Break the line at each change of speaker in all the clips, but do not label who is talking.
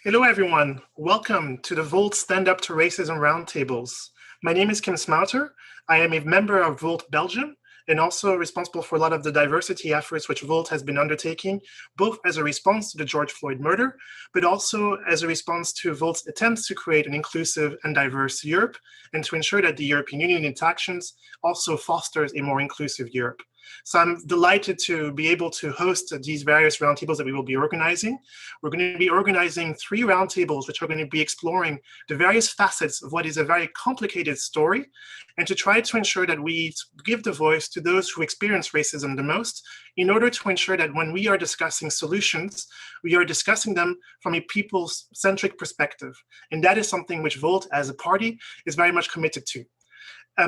Hello, everyone. Welcome to the Volt Stand Up to Racism Roundtables. My name is Kim Smouter. I am a member of Volt Belgium and also responsible for a lot of the diversity efforts which Volt has been undertaking, both as a response to the George Floyd murder, but also as a response to Volt's attempts to create an inclusive and diverse Europe and to ensure that the European Union in its actions also fosters a more inclusive Europe. So I'm delighted to be able to host these various roundtables that we will be organizing. We're going to be organizing 3 roundtables, which are going to be exploring the various facets of what is a very complicated story, and to try to ensure that we give the voice to those who experience racism the most, in order to ensure that when we are discussing solutions, we are discussing them from a people-centric perspective. And that is something which Volt as a party is very much committed to.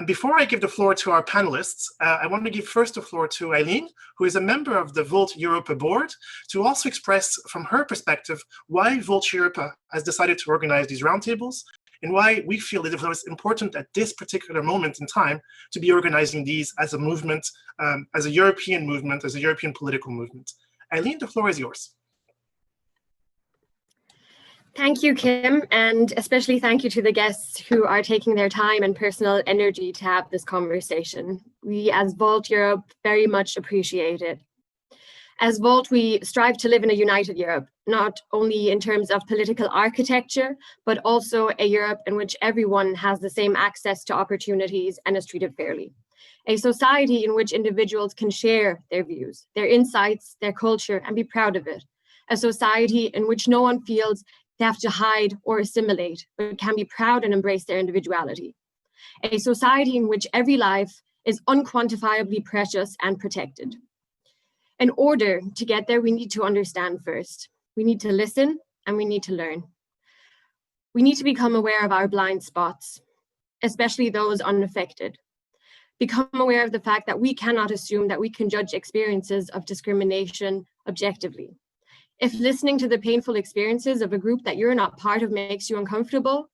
Before I give the floor to our panelists, I want to give first the floor to Eileen, who is a member of the Volt Europa board, to also express from her perspective why Volt Europa has decided to organize these roundtables and why we feel it was important at this particular moment in time to be organizing these as a movement, as a European movement, as a European political movement. Eileen, the floor is yours.
Thank you, Kim, and especially thank you to the guests who are taking their time and personal energy to have this conversation. We as Volt Europe very much appreciate it. As Volt, we strive to live in a united Europe, not only in terms of political architecture, but also a Europe in which everyone has the same access to opportunities and is treated fairly. A society in which individuals can share their views, their insights, their culture, and be proud of it. A society in which no one feels they have to hide or assimilate, but can be proud and embrace their individuality. A society in which every life is unquantifiably precious and protected. In order to get there, we need to understand first. We need to listen and we need to learn. We need to become aware of our blind spots, especially those unaffected. Become aware of the fact that we cannot assume that we can judge experiences of discrimination objectively. If listening to the painful experiences of a group that you're not part of makes you uncomfortable,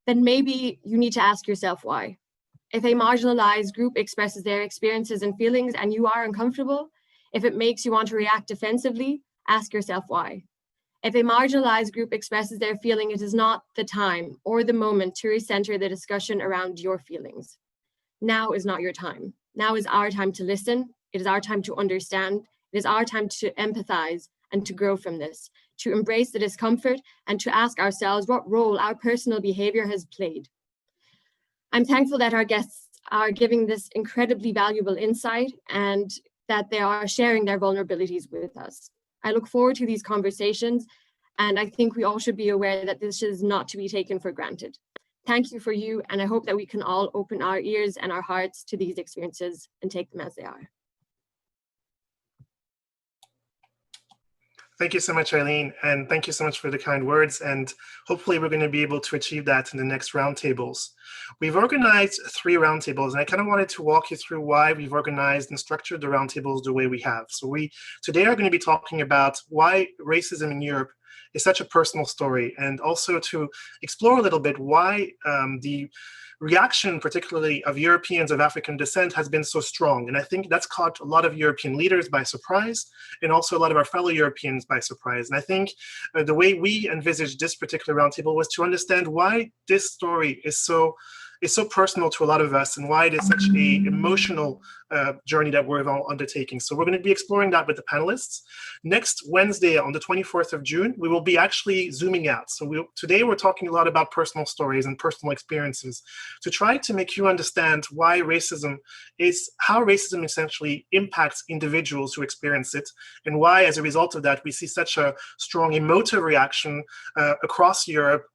then maybe you need to ask yourself why. If a marginalized group expresses their experiences and feelings and you are uncomfortable, if it makes you want to react defensively, ask yourself why. If a marginalized group expresses their feeling, it is not the time or the moment to recenter the discussion around your feelings. Now is not your time. Now is our time to listen. It is our time to understand. It is our time to empathize and to grow from this, to embrace the discomfort and to ask ourselves what role our personal behavior has played. I'm thankful that our guests are giving this incredibly valuable insight and that they are sharing their vulnerabilities with us. I look forward to these conversations, and I think we all should be aware that this is not to be taken for granted. Thank you for you, and I hope that we can all open our ears and our hearts to these experiences and take them as they are.
Thank you so much, Eileen, and thank you so much for the kind words. And hopefully we're going to be able to achieve that in the next roundtables. We've organized 3 roundtables, and I kind of wanted to walk you through why we've organized and structured the roundtables the way we have. So we today are going to be talking about why racism in Europe is such a personal story, and also to explore a little bit why the reaction, particularly of Europeans of African descent, has been so strong. And I think that's caught a lot of European leaders by surprise, and also a lot of our fellow Europeans by surprise. And I think the way we envisaged this particular roundtable was to understand why this story is so personal to a lot of us and why it is such an emotional journey that we're all undertaking. So we're going to be exploring that with the panelists. Next Wednesday, on the 24th of June, we will be actually zooming out. So today we're talking a lot about personal stories and personal experiences to try to make you understand why how racism essentially impacts individuals who experience it, and why, as a result of that, we see such a strong emotive reaction across Europe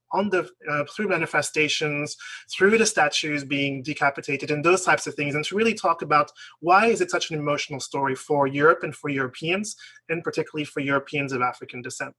through manifestations, through the statues being decapitated and those types of things, and to really talk about why is it such an emotional story for Europe and for Europeans, and particularly for Europeans of African descent.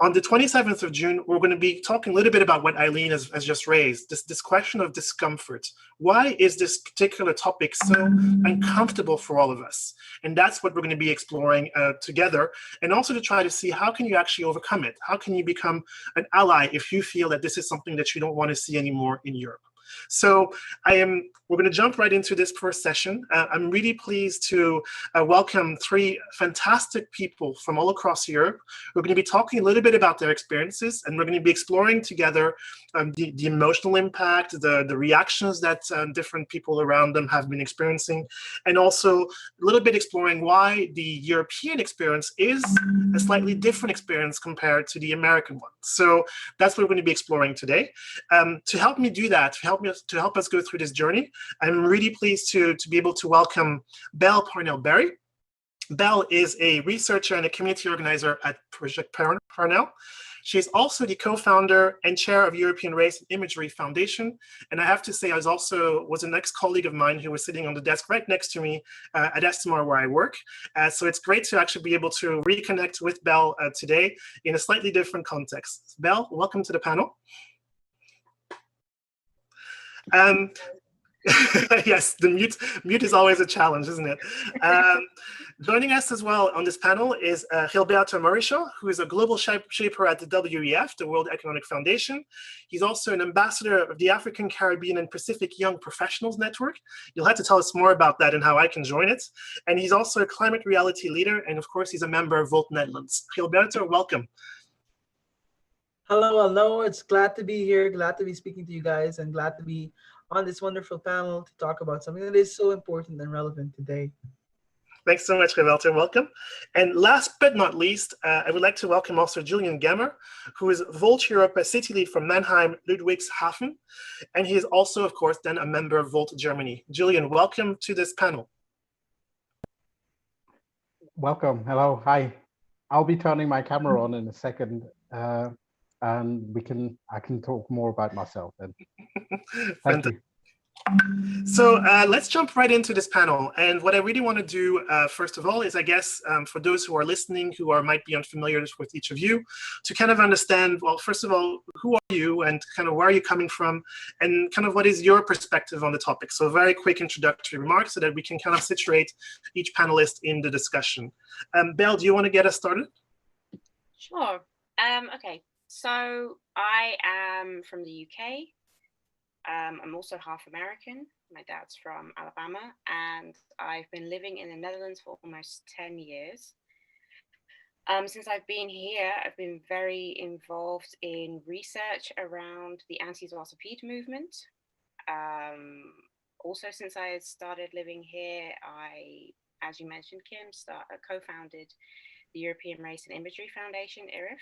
On the 27th of June, we're going to be talking a little bit about what Eileen has just raised, this question of discomfort. Why is this particular topic so uncomfortable for all of us? And that's what we're going to be exploring together, and also to try to see how can you actually overcome it? How can you become an ally if you feel that this is something that you don't want to see anymore in Europe? So we're going to jump right into this first session. I'm really pleased to welcome three fantastic people from all across Europe. We're going to be talking a little bit about their experiences, and we're going to be exploring together the emotional impact, the reactions that different people around them have been experiencing, and also a little bit exploring why the European experience is a slightly different experience compared to the American one. So that's what we're going to be exploring today. To help me do that, to help us go through this journey, I'm really pleased to be able to welcome Belle Parnell-Berry. Belle is a researcher and a community organizer at Project Parnell. She's also the co-founder and chair of European Race and Imagery Foundation. And I have to say, I was an ex-colleague of mine who was sitting on the desk right next to me at Estimar, where I work. So it's great to actually be able to reconnect with Belle today in a slightly different context. Belle, welcome to the panel. Yes, the mute is always a challenge, isn't it? Joining us as well on this panel is Gilberto Mauricio, who is a global shaper at the WEF, the World Economic Foundation. He's also an ambassador of the African, Caribbean, and Pacific Young Professionals Network. You'll have to tell us more about that and how I can join it. And he's also a climate reality leader, and of course, he's a member of Volt Netherlands. Gilberto, welcome.
Hello. It's glad to be here, glad to be speaking to you guys, and glad to be on this wonderful panel to talk about something that is so important and relevant today.
Thanks so much, Gilberto. Welcome. And last but not least, I would like to welcome also Julian Gemmer, who is Volt Europe City Lead from Mannheim, Ludwigshafen. And he is also, of course, then a member of Volt Germany. Julian, welcome to this panel.
Welcome. Hello. Hi. I'll be turning my camera on in a second, and I can talk more about myself then. Thank you.
So let's jump right into this panel. And what I really want to do, first of all, is I guess for those who are listening, who might be unfamiliar with each of you, to kind of understand, well, first of all, who are you and kind of where are you coming from and kind of what is your perspective on the topic? So very quick introductory remarks so that we can kind of situate each panelist in the discussion. Belle, do you want to get us started?
Sure. Okay. So I am from the UK. I'm also half American. My dad's from Alabama, and I've been living in the Netherlands for almost 10 years. Since I've been here, I've been very involved in research around the anti-Zwarte Piet movement. Also, since I started living here, I, as you mentioned, Kim, co-founded the European Race and Imagery Foundation, IRIF.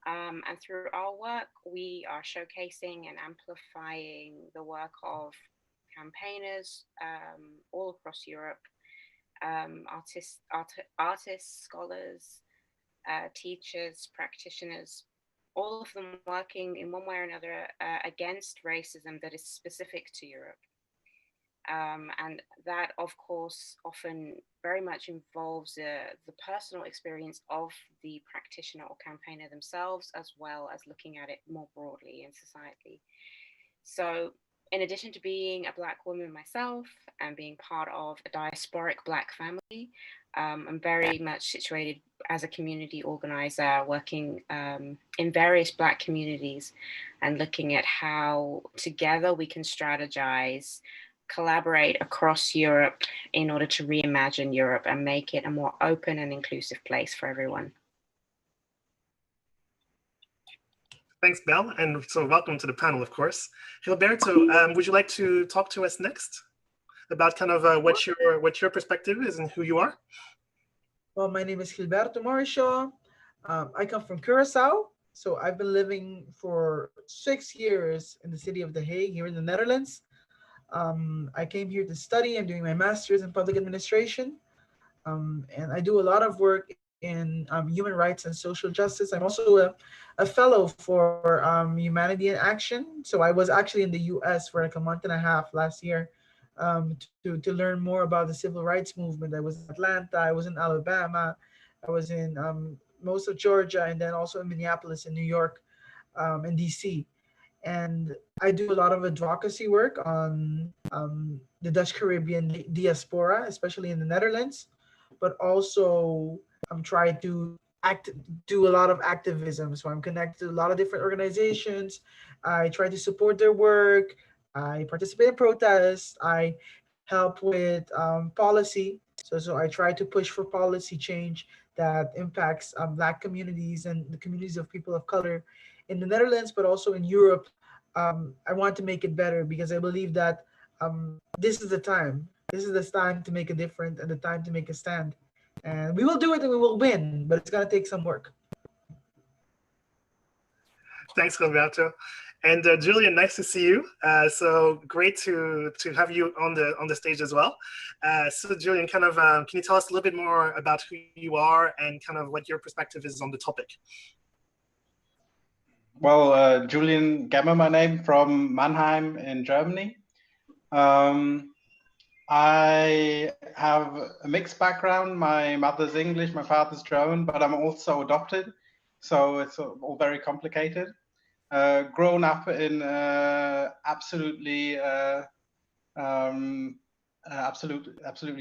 And through our work, we are showcasing and amplifying the work of campaigners all across Europe, artists, scholars, teachers, practitioners, all of them working in one way or another against racism that is specific to Europe. And that, of course, often very much involves the personal experience of the practitioner or campaigner themselves, as well as looking at it more broadly in society. So in addition to being a Black woman myself and being part of a diasporic Black family, I'm very much situated as a community organizer, working in various Black communities and looking at how together we can strategize, collaborate across Europe in order to reimagine Europe and make it a more open and inclusive place for everyone.
Thanks, Belle, and so welcome to the panel, of course. Gilberto, would you like to talk to us next about kind of what your perspective is and who you are?
Well, my name is Gilberto Mauricio. I come from Curacao. So I've been living for 6 years in the city of The Hague here in the Netherlands. I came here to study. I'm doing my master's in public administration. And I do a lot of work in human rights and social justice. I'm also a fellow for Humanity in Action. So I was actually in the US for like a month and a half last year to learn more about the civil rights movement. I was in Atlanta, I was in Alabama, I was in most of Georgia, and then also in Minneapolis in New York and DC. And I do a lot of advocacy work on the Dutch Caribbean diaspora, especially in the Netherlands, but also I'm trying to do a lot of activism. So I'm connected to a lot of different organizations. I try to support their work. I participate in protests. I help with policy. So I try to push for policy change that impacts Black communities and the communities of people of color in the Netherlands, but also in Europe. I want to make it better because I believe that this is the time. This is the time to make a difference and the time to make a stand. And we will do it and we will win, but it's gonna take some work.
Thanks, Gilberto. And Julian, nice to see you. So great to have you on the stage as well. So Julian, kind of, can you tell us a little bit more about who you are and kind of what your perspective is on the topic?
Well, Julian Gemmer, my name, from Mannheim in Germany. I have a mixed background. My mother's English, my father's German, but I'm also adopted. So it's all very complicated. Grown up in absolutely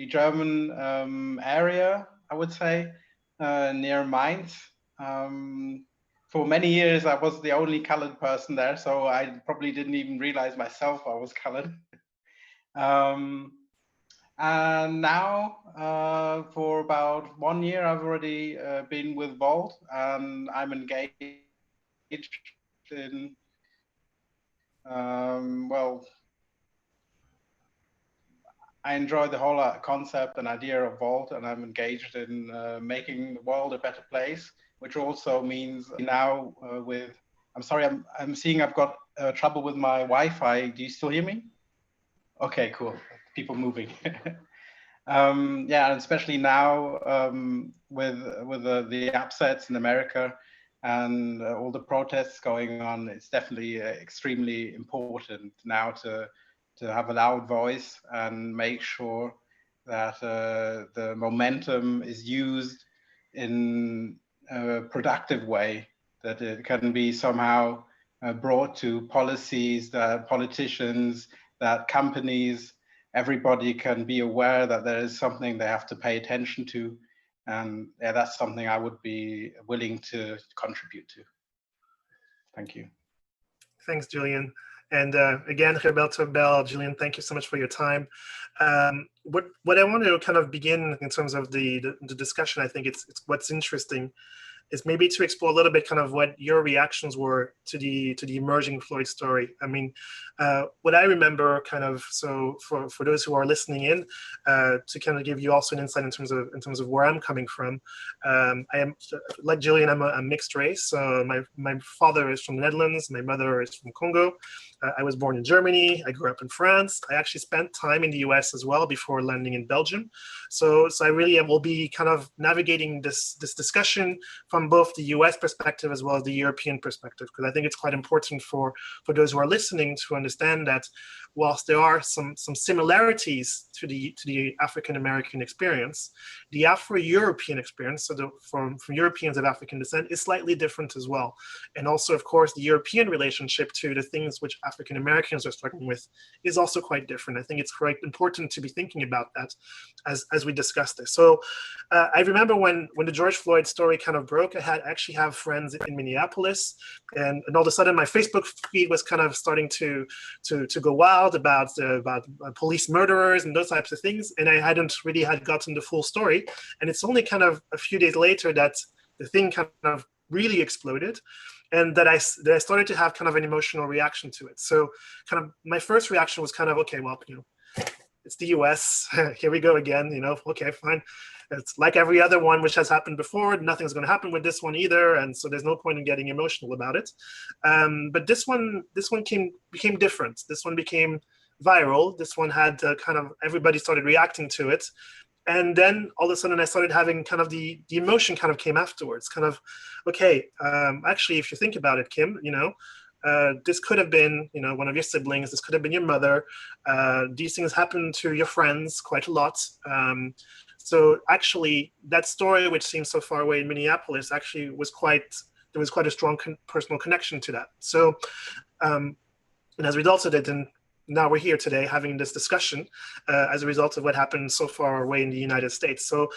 German area, I would say, near Mainz. For many years, I was the only colored person there, so I probably didn't even realize myself I was colored. And now, for about 1 year, I've already been with Volt, and I'm engaged in, well, I enjoy the whole concept and idea of Volt, and I'm engaged in making the world a better place, which also means now with, I'm sorry, I'm seeing I've got trouble with my Wi-Fi. Do you still hear me? Okay, cool. People moving. Yeah, and especially now with the upsets in America and all the protests going on, it's definitely extremely important now to have a loud voice and make sure that the momentum is used in a productive way, that it can be somehow brought to policies, that politicians, that companies, everybody can be aware that there is something they have to pay attention to. And yeah, that's something I would be willing to contribute to. Thank you.
Thanks, Julian. And again, Roberto, Bell, Julian, thank you so much for your time. What I want to kind of begin in terms of the discussion, I think it's what's interesting is maybe to explore a little bit kind of what your reactions were to the emerging Floyd story. I mean, what I remember kind of, so for those who are listening in, to kind of give you also an insight in terms of where I'm coming from. I am, like Julian, I'm a mixed race. So my father is from the Netherlands, my mother is from Congo. I was born in Germany. I grew up in France. I actually spent time in the US as well before landing in Belgium. So I really will be kind of navigating this discussion from both the US perspective as well as the European perspective, because I think it's quite important for those who are listening to understand that whilst there are some similarities to the African-American experience, the Afro-European experience, so from Europeans of African descent, is slightly different as well. And also, of course, the European relationship to the things which African-Americans are struggling with is also quite different. I think it's quite important to be thinking about that as we discuss this. So I remember when the George Floyd story kind of broke, I actually have friends in Minneapolis, and all of a sudden my Facebook feed was kind of starting to go wild about police murderers and those types of things, and I hadn't really gotten the full story. And it's only kind of a few days later that the thing kind of really exploded, and that I started to have kind of an emotional reaction to it. So kind of my first reaction was kind of, okay, well, it's the US, here we go again, okay, fine. It's like every other one which has happened before. Nothing's going to happen with this one either, and so there's no point in getting emotional about it. But this one became different. This one became viral. This one had kind of, everybody started reacting to it. And then all of a sudden I started having kind of the emotion kind of came afterwards, kind of, okay, actually, if you think about it, Kim, this could have been, one of your siblings, this could have been your mother. These things happen to your friends quite a lot. So actually that story, which seems so far away in Minneapolis, actually there was quite a strong personal connection to that. So, and as a result of it, and now we're here today having this discussion as a result of what happened so far away in the United States. So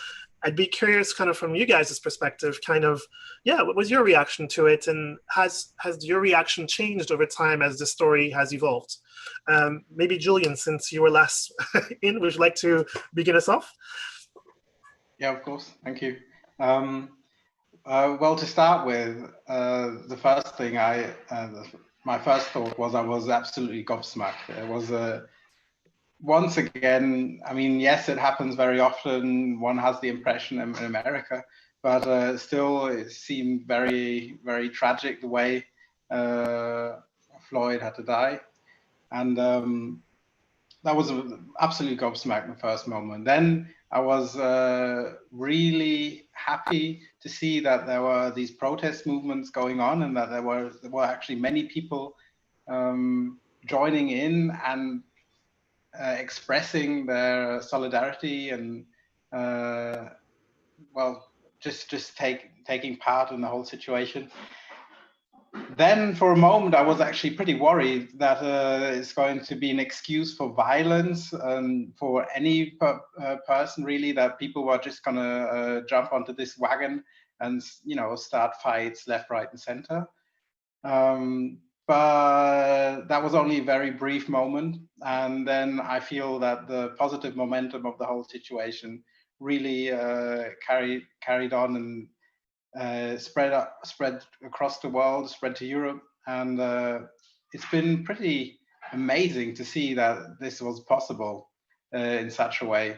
I'd be curious kind of from you guys' perspective, kind of, yeah, what was your reaction to it? And has your reaction changed over time as the story has evolved? Maybe Julian, since you were last in, would you like to begin us off?
Yeah, of course. Thank you. Well, to start with, the first thing my first thought was I was absolutely gobsmacked. It was once again, I mean, yes, it happens very often. One has the impression in America, but still, it seemed very, very tragic the way Floyd had to die. And that was absolutely gobsmacked in the first moment. Then I was really happy to see that there were these protest movements going on, and that there were actually many people joining in and expressing their solidarity and well, just taking part in the whole situation. Then for a moment, I was actually pretty worried that it's going to be an excuse for violence and for any person really, that people were just going to jump onto this wagon and, you know, start fights left, right, and center. But that was only a very brief moment. And then I feel that the positive momentum of the whole situation really carried on and spread across the world, spread to Europe. And it's been pretty amazing to see that this was possible in such a way.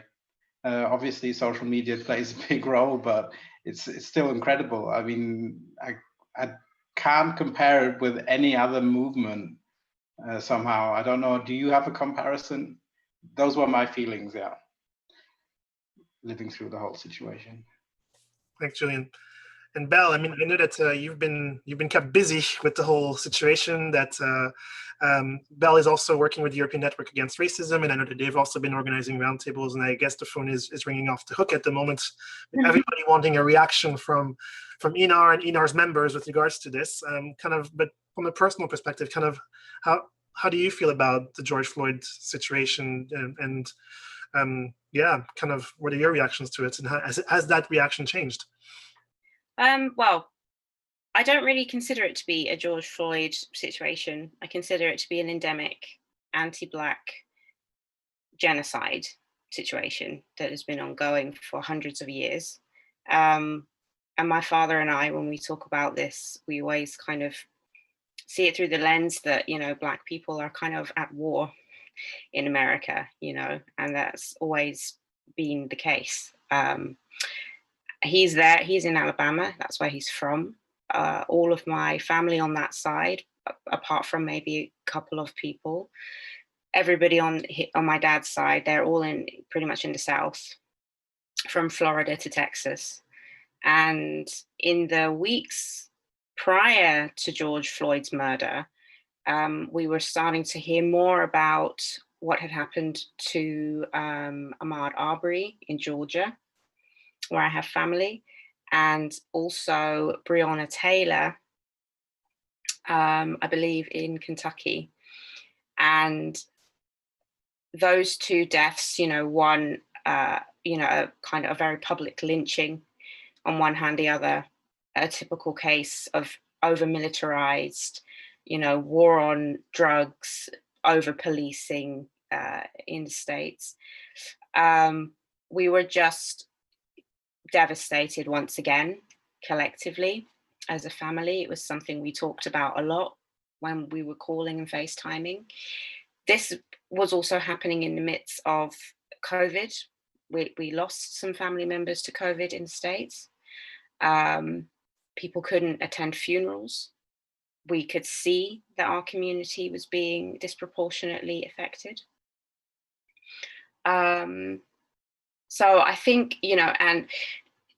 Obviously, social media plays a big role, but it's still incredible. I mean, I can't compare it with any other movement somehow. I don't know. Do you have a comparison? Those were my feelings, yeah, living through the whole situation.
Thanks, Julian. And Belle, I mean, I know that you've been kept busy with the whole situation. That Belle is also working with the European Network Against Racism, and I know that they've also been organizing roundtables. And I guess the phone is ringing off the hook at the moment, with everybody wanting a reaction from ENAR and ENAR's members with regards to this. Kind of, but from a personal perspective, kind of, how do you feel about the George Floyd situation? And yeah, kind of, what are your reactions to it, and has that reaction changed?
Well, I don't really consider it to be a George Floyd situation. I consider it to be an endemic anti-Black genocide situation that has been ongoing for hundreds of years. And my father and I, when we talk about this, we always kind of see it through the lens that, you know, Black people are kind of at war in America, you know, and that's always been the case. He's there, he's in Alabama, that's where he's from. All of my family on that side, apart from maybe a couple of people, everybody on my dad's side, they're all pretty much in the South, from Florida to Texas. And in the weeks prior to George Floyd's murder, we were starting to hear more about what had happened to Ahmaud Arbery in Georgia, where I have family, and also Breonna Taylor, I believe in Kentucky. And those two deaths, you know, one, you know, a kind of a very public lynching on one hand, the other, a typical case of over-militarized, you know, war on drugs, over-policing in the States. We were just devastated once again, collectively, as a family. It was something we talked about a lot when we were calling and FaceTiming. This was also happening in the midst of COVID. We lost some family members to COVID in the States. People couldn't attend funerals. We could see that our community was being disproportionately affected. So I think, you know, and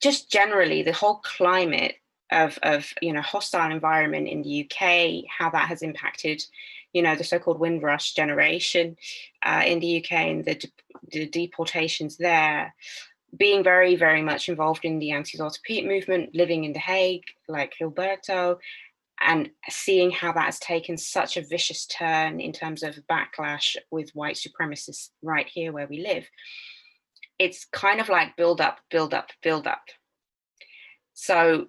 just generally the whole climate of you know, hostile environment in the UK, how that has impacted, you know, the so-called Windrush generation in the UK and the deportations there, being very, very much involved in the anti-Walter Pete movement, living in The Hague, like Gilberto, and seeing how that has taken such a vicious turn in terms of backlash with white supremacists right here where we live. it's kind of like build up, build up, build up. So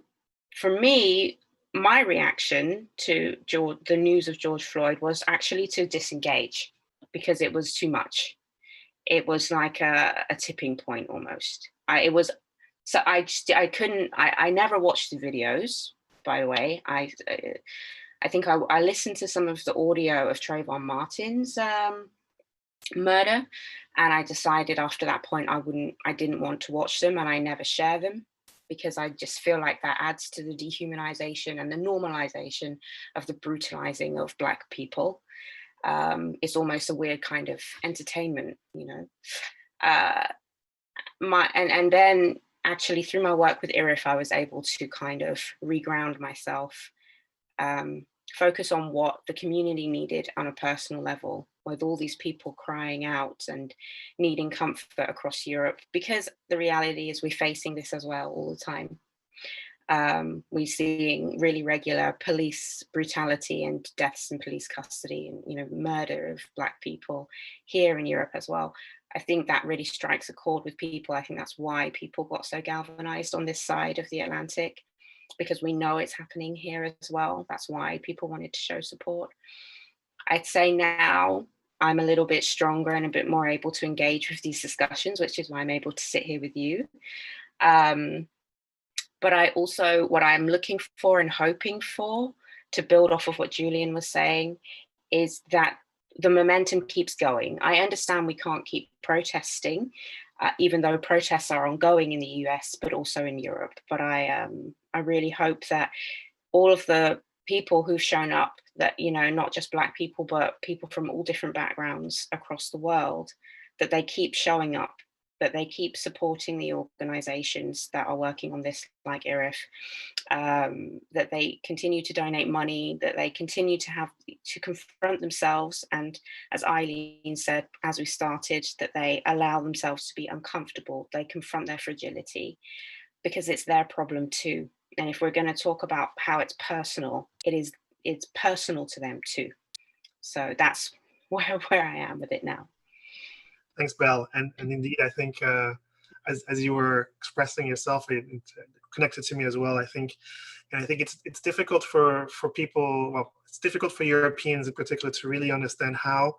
for me, my reaction to the news of George Floyd was actually to disengage, because it was too much. It was like a tipping point almost. I never watched the videos, by the way. I think I listened to some of the audio of Trayvon Martin's murder, and I decided after that point I didn't want to watch them, and I never share them, because I just feel like that adds to the dehumanization and the normalization of the brutalizing of Black people. It's almost a weird kind of entertainment, you know. And then actually through my work with IRIF, I was able to kind of reground myself, focus on what the community needed on a personal level, with all these people crying out and needing comfort across Europe, because the reality is we're facing this as well all the time. We're seeing really regular police brutality and deaths in police custody, and, you know, murder of Black people here in Europe as well. I think that really strikes a chord with people. I think that's why people got so galvanized on this side of the Atlantic, because we know it's happening here as well. That's why people wanted to show support. I'd say now I'm a little bit stronger and a bit more able to engage with these discussions, which is why I'm able to sit here with you. But I also, what I'm looking for and hoping for, to build off of what Julian was saying, is that the momentum keeps going. I understand we can't keep protesting, even though protests are ongoing in the US, but also in Europe. But I really hope that all of the people who've shown up, that, you know, not just Black people, but people from all different backgrounds across the world, that they keep showing up, that they keep supporting the organizations that are working on this, like IRIF, that they continue to donate money, that they continue to confront themselves. And as Eileen said, as we started, that they allow themselves to be uncomfortable, they confront their fragility, because it's their problem too. And if we're going to talk about how it's personal, it's personal to them too. So that's where I am with it now.
Thanks, Belle. And indeed, I think as you were expressing yourself, it connected to me as well. I think it's difficult for people. Well, it's difficult for Europeans in particular to really understand how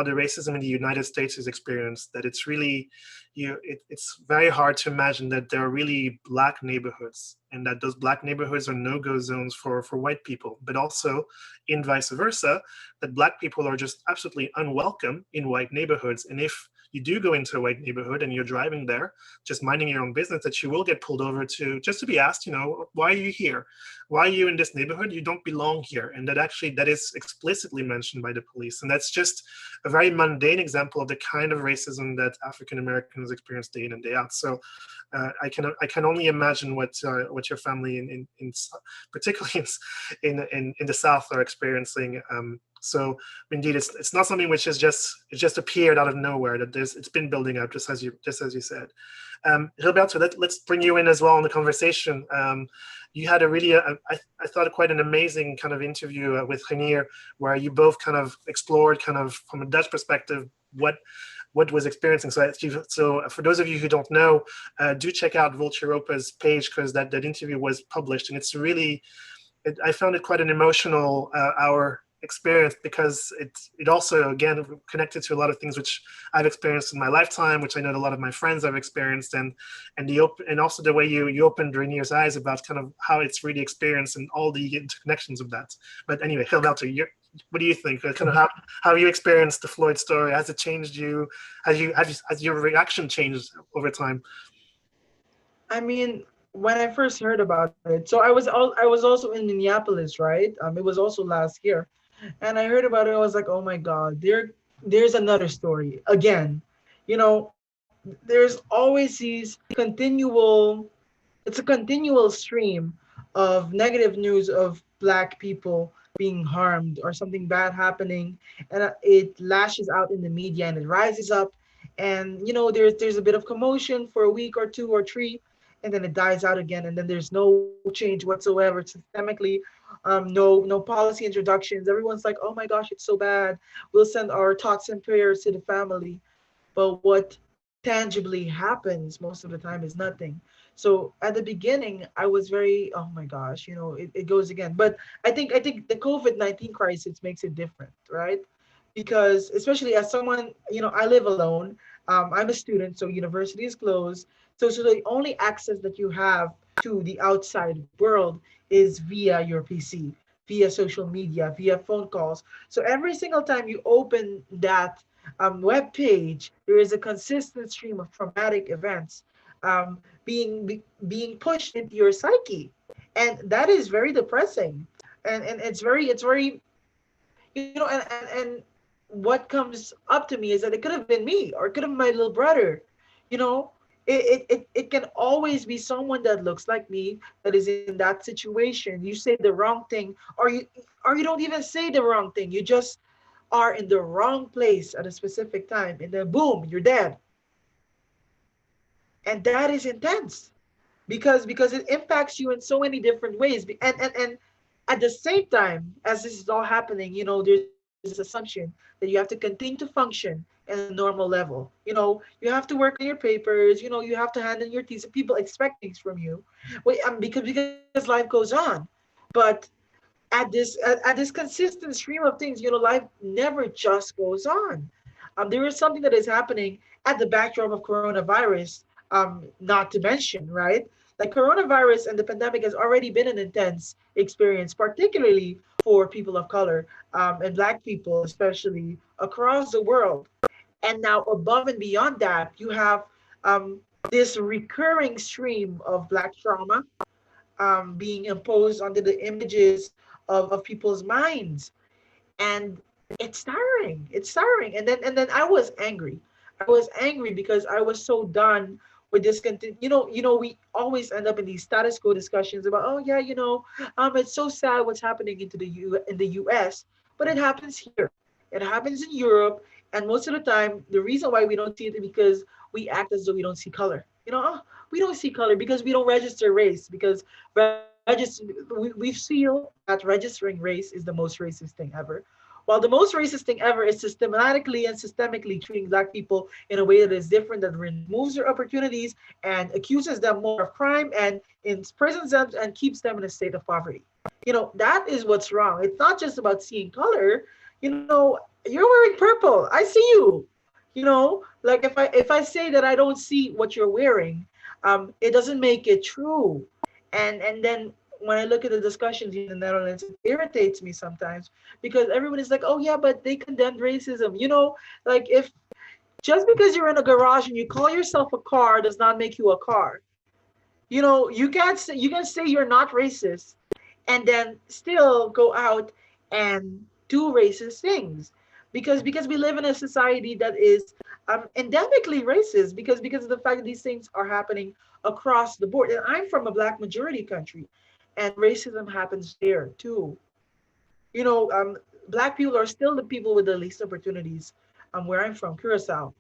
the racism in the United States is experienced. That it's really, it's very hard to imagine that there are really Black neighborhoods, and that those Black neighborhoods are no-go zones for white people, but also in vice versa, that Black people are just absolutely unwelcome in white neighborhoods. And if you do go into a white neighborhood and you're driving there, just minding your own business, that you will get pulled over just to be asked, you know, why are you here? Why are you in this neighborhood? You don't belong here. And that is explicitly mentioned by the police. And that's just a very mundane example of the kind of racism that African Americans experience day in and day out. So I can only imagine what your family in particularly in the South are experiencing. So indeed, it's not something which is just appeared out of nowhere. That it's been building up, just as you said. Gilberto, let's bring you in as well in the conversation. You had a really, I thought, quite an amazing kind of interview with Renier, where you both kind of explored, kind of from a Dutch perspective, what was experiencing. So for those of you who don't know, do check out Vulture Europa's page, because that interview was published, and it's really, I found it quite an emotional hour experience, because it also, again, connected to a lot of things which I've experienced in my lifetime, which I know a lot of my friends have experienced, and also the way you opened Renier's eyes about kind of how it's really experienced and all the interconnections of that. But anyway, Gilberto, what do you think? Kind of how you experienced the Floyd story? Has it changed you? Has your reaction changed over time?
I mean, when I first heard about it, so I was also in Minneapolis, right? It was also last year, and I heard about it. I was like, oh my God, there's another story again. You know, there's always these it's a continual stream of negative news of Black people being harmed or something bad happening, and it lashes out in the media and it rises up, and you know, there's a bit of commotion for a week or two or three, and then it dies out again, and then there's no change whatsoever systemically. No policy introductions. Everyone's like, oh my gosh, it's so bad, we'll send our thoughts and prayers to the family. But what tangibly happens most of the time is nothing. So at the beginning, I was very, oh my gosh, it goes again. But I think the COVID-19 crisis makes it different, right? Because especially as someone, I live alone. I'm a student, so university is closed. So the only access that you have to the outside world is via your PC, via social media, via phone calls. So every single time you open that web page, there is a consistent stream of traumatic events being pushed into your psyche, and that is very depressing. And it's very and what comes up to me is that it could have been me, or it could have been my little brother. You know, it can always be someone that looks like me that is in that situation. You say the wrong thing, or you don't even say the wrong thing. You just are in the wrong place at a specific time, and then boom, you're dead. And that is intense because it impacts you in so many different ways. And at the same time as this is all happening, there's this assumption that you have to continue to function in a normal level. You have to work on your papers. You have to hand in your thesis. People expect things from you, because life goes on. But at this consistent stream of things, life never just goes on. There is something that is happening at the backdrop of coronavirus, not to mention, right? Like coronavirus and the pandemic has already been an intense experience, particularly for people of color, and Black people, especially across the world. And now, above and beyond that, you have um, this recurring stream of Black trauma being imposed onto the images of people's minds. And it's tiring. It's tiring. And then I was angry. I was angry because I was so done with this content. We always end up in these status quo discussions about, oh yeah, it's so sad what's happening in the US, but it happens here. It happens in Europe, and most of the time, the reason why we don't see it is because we act as though we don't see color. Oh, we don't see color because we don't register race, because we feel that registering race is the most racist thing ever. While the most racist thing ever is systematically and systemically treating Black people in a way that is different, that removes their opportunities and accuses them more of crime and imprisons them and keeps them in a state of poverty. That is what's wrong. It's not just about seeing color. You're wearing purple. I see you. Like if I say that I don't see what you're wearing, it doesn't make it true. And then when I look at the discussions in the Netherlands, it irritates me sometimes because everyone is like, oh yeah, but they condemned racism. Like if just because you're in a garage and you call yourself a car does not make you a car. You can say you're not racist and then still go out and do racist things because we live in a society that is endemically racist because of the fact that these things are happening across the board. And I'm from a Black majority country, and racism happens there too. you know um, Black people are still the people with the least opportunities, where I'm from, Curacao.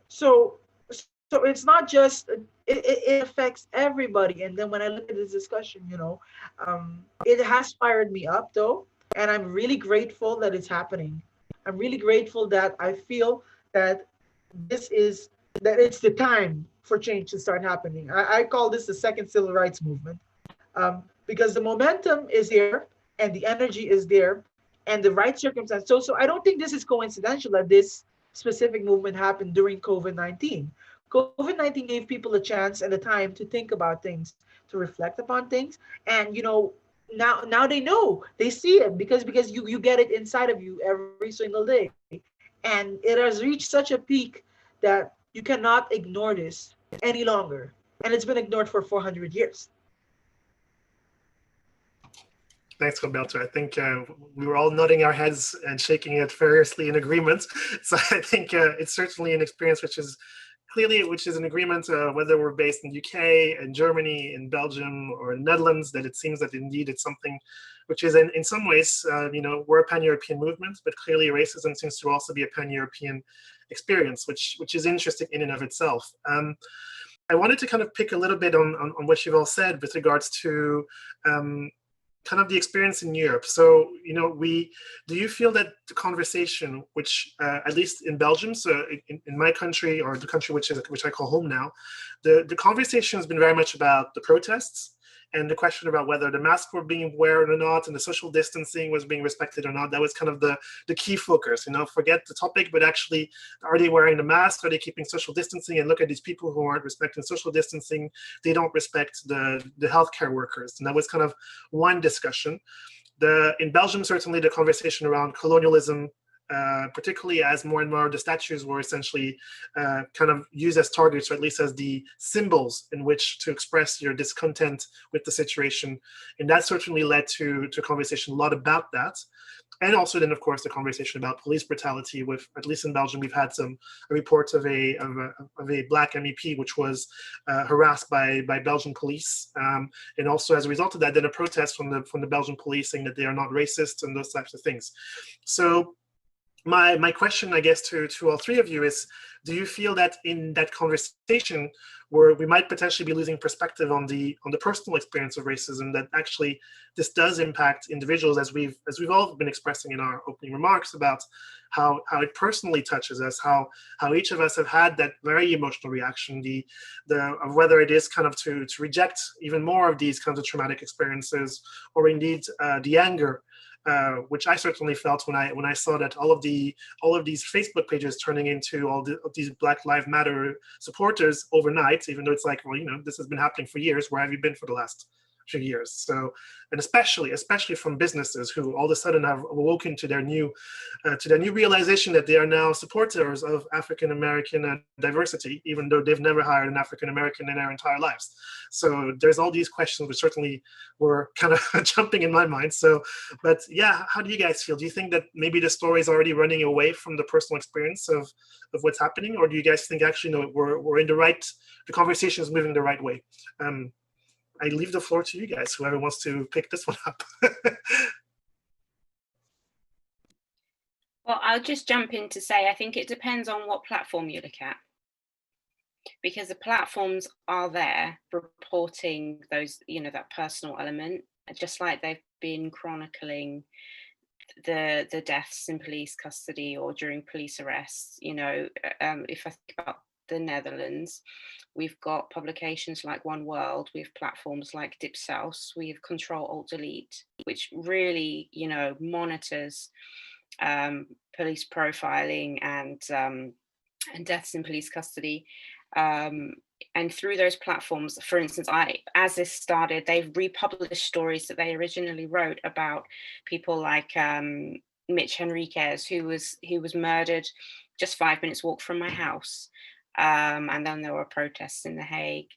So it's not just it affects everybody. And then when I look at this discussion, it has fired me up though, and I'm really grateful that it's happening. I'm really grateful that I feel that this is that it's the time for change to start happening. I call this the second civil rights movement, because the momentum is there and the energy is there and the right circumstance. So I don't think this is coincidental that this specific movement happened during COVID-19. COVID-19 gave people a chance and a time to think about things, to reflect upon things. And now they know, they see it because you get it inside of you every single day. And it has reached such a peak that you cannot ignore this any longer. And it's been ignored for 400 years.
Thanks, Roberto. I think we were all nodding our heads and shaking it furiously in agreement. So I think it's certainly an experience which is an agreement, whether we're based in the UK, in Germany, in Belgium, or in the Netherlands, that it seems that indeed it's something which is in some ways, we're a pan-European movement, but clearly racism seems to also be a pan-European experience, which is interesting in and of itself. I wanted to kind of pick a little bit on what you've all said with regards to kind of the experience in Europe. So, do you feel that the conversation, which at least in Belgium, so in my country, or the country which I call home now, the conversation has been very much about the protests and the question about whether the masks were being worn or not, and the social distancing was being respected or not. That was kind of the key focus. Forget the topic, but actually, are they wearing the mask? Are they keeping social distancing? And look at these people who aren't respecting social distancing. They don't respect the healthcare workers. And that was kind of one discussion. In Belgium, certainly the conversation around colonialism, particularly as more and more of the statues were essentially kind of used as targets, or at least as the symbols in which to express your discontent with the situation. And that certainly led to a conversation a lot about that. And also then, of course, the conversation about police brutality with, at least in Belgium, we've had a report of a Black MEP, which was harassed by Belgian police. And also as a result of that, then a protest from the Belgian police saying that they are not racist and those types of things. So my question, I guess, to all three of you is, do you feel that in that conversation where we might potentially be losing perspective on the personal experience of racism, that actually this does impact individuals, as we've all been expressing in our opening remarks about how it personally touches us, how each of us have had that very emotional reaction, of whether it is kind of to reject even more of these kinds of traumatic experiences, or indeed the anger, which I certainly felt when I saw that all of these Facebook pages turning into all of these Black Lives Matter supporters overnight, even though it's like, well, this has been happening for years. Where have you been for the last few years? So, and especially from businesses who all of a sudden have awoken to their new realization that they are now supporters of African American diversity, even though they've never hired an African American in their entire lives. So there's all these questions which certainly were kind of jumping in my mind. So, but yeah, how do you guys feel? Do you think that maybe the story is already running away from the personal experience of what's happening, or do you guys think actually no, we're in the conversation is moving the right way? I leave the floor to you guys, whoever wants to pick this one up.
Well, I'll just jump in to say, I think it depends on what platform you look at, because the platforms are there reporting those, that personal element, just like they've been chronicling the deaths in police custody or during police arrests. If I think about the Netherlands, we've got publications like One World, we have platforms like Dipsaus, we have Control Alt Delete, which really, monitors police profiling and deaths in police custody. And through those platforms, for instance, as this started, they've republished stories that they originally wrote about people like Mitch Henriquez, who was murdered just 5 minutes walk from my house. And then there were protests in The Hague.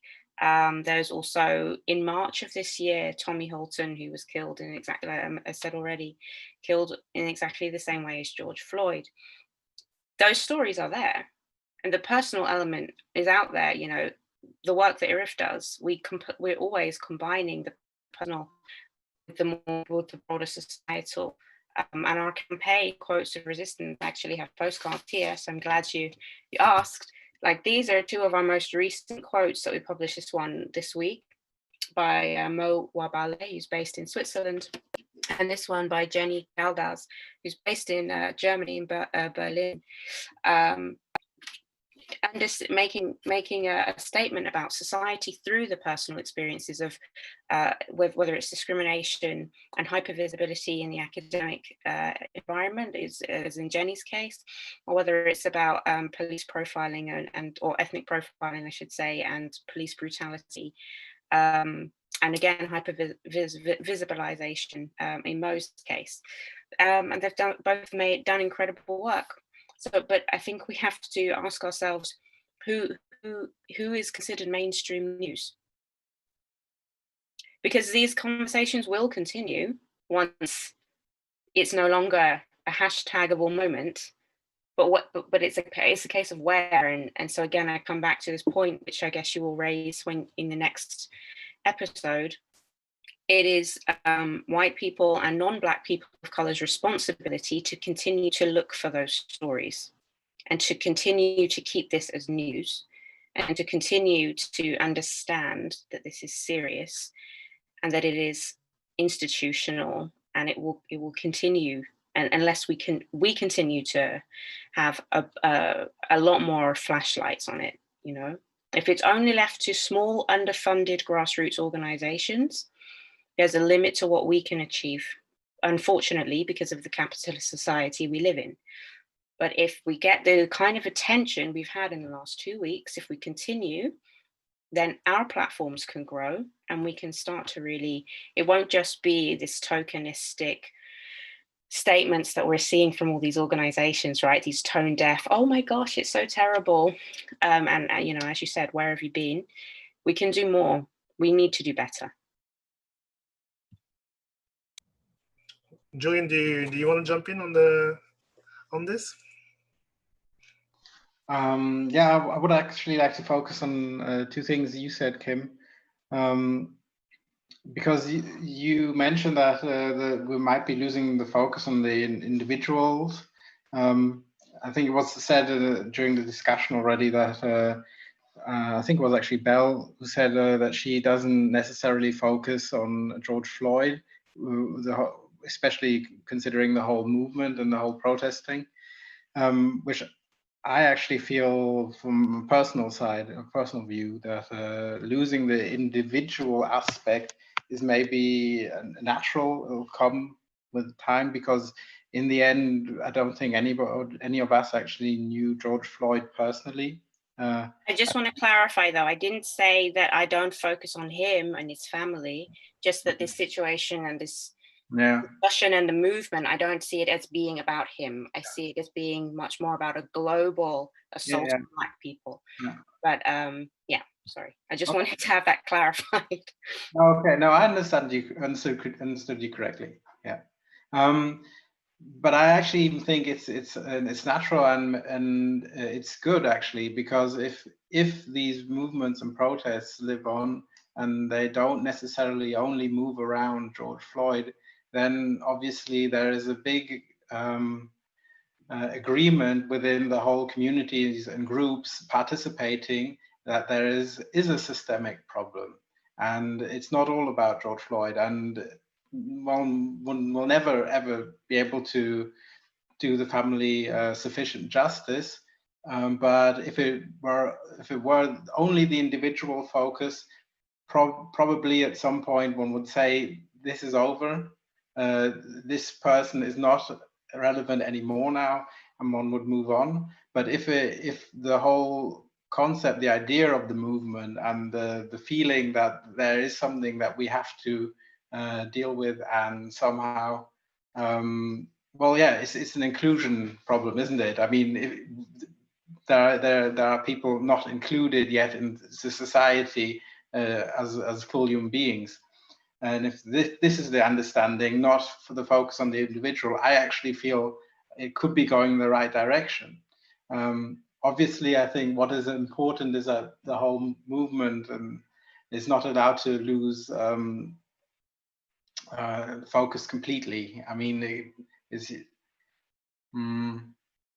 There's also, in March of this year, Tommy Holton, who was killed in exactly, like I said already, killed in exactly the same way as George Floyd. Those stories are there, and the personal element is out there. The work that IRIF does, we're always combining the personal with the broader societal. And our campaign, Quotes of Resistance, actually have postcards here, so I'm glad you asked. Like, these are two of our most recent quotes that we published this week by Mo Wabale, who's based in Switzerland, and this one by Jenny Caldas, who's based in Germany, in Berlin. And just making a statement about society through the personal experiences of whether it's discrimination and hypervisibility in the academic environment, as in Jenny's case, or whether it's about police profiling or ethnic profiling, I should say, and police brutality. And again, hypervisibilization in Mo's case. And they've done incredible work. So, but I think we have to ask ourselves, who is considered mainstream news? Because these conversations will continue once it's no longer a hashtagable moment, but it's a case of where. And so again, I come back to this point, which I guess you will raise when in the next episode. It is white people and non-Black people of color's responsibility to continue to look for those stories and to continue to keep this as news and to continue to understand that this is serious and that it is institutional, and it will continue, and unless we continue to have a lot more flashlights on it, you know. If it's only left to small underfunded grassroots organizations, there's a limit to what we can achieve, unfortunately, because of the capitalist society we live in. But if we get the kind of attention we've had in the last 2 weeks, if we continue, then our platforms can grow, and we can start to really, it won't just be this tokenistic statements that we're seeing from all these organizations, right? These tone deaf, oh my gosh, it's so terrible. And you know, as you said, where have you been? We can do more. We need to do better.
Julian, do you want to jump in on this?
Yeah, I would actually like to focus on two things you said, Kim, because you mentioned that we might be losing the focus on the individuals. I think it was said during the discussion already that I think it was actually Belle who said that she doesn't necessarily focus on George Floyd, especially considering the whole movement and the whole protesting, which I actually feel from a personal side, a personal view, that losing the individual aspect is maybe natural. It will come with time, because in the end, I don't think any of us actually knew George Floyd personally.
I just want to clarify, though, I didn't say that I don't focus on him and his family, just that this situation and this discussion and the movement, I don't see it as being about him. I see it as being much more about a global assault on Black people. But yeah, sorry, I just wanted to have that clarified.
Okay, no, I understood you correctly. Yeah. But I actually even think it's natural and it's good, actually, because if these movements and protests live on and they don't necessarily only move around George Floyd, then obviously there is a big agreement within the whole communities and groups participating that there is a systemic problem, and it's not all about George Floyd. And one will never ever be able to do the family sufficient justice. But if it were only the individual focus, probably at some point one would say this is over. This person is not relevant anymore now, and one would move on. But if the whole concept, the idea of the movement, and the feeling that there is something that we have to deal with, and somehow, well, yeah, it's an inclusion problem, isn't it? I mean, there are people not included yet in the society as full human beings. And if this is the understanding, not for the focus on the individual, I actually feel it could be going in the right direction. Obviously, I think what is important is that the whole movement is not allowed to lose focus completely. I mean,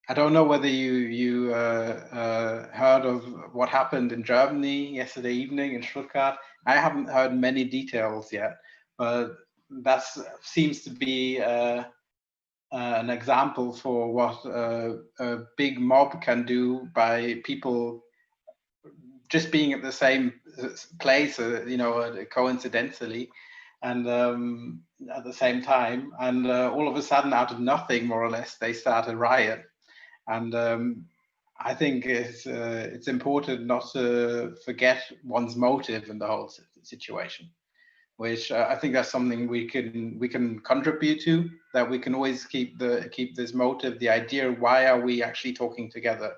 I don't know whether you heard of what happened in Germany yesterday evening in Stuttgart. I haven't heard many details yet, but that seems to be an example for what a big mob can do by people just being at the same place, you know, coincidentally, and at the same time, and all of a sudden, out of nothing, more or less, they start a riot. And I think it's important not to forget one's motive in the whole situation, which I think that's something we can contribute to. That we can always keep this motive, the idea. Why are we actually talking together?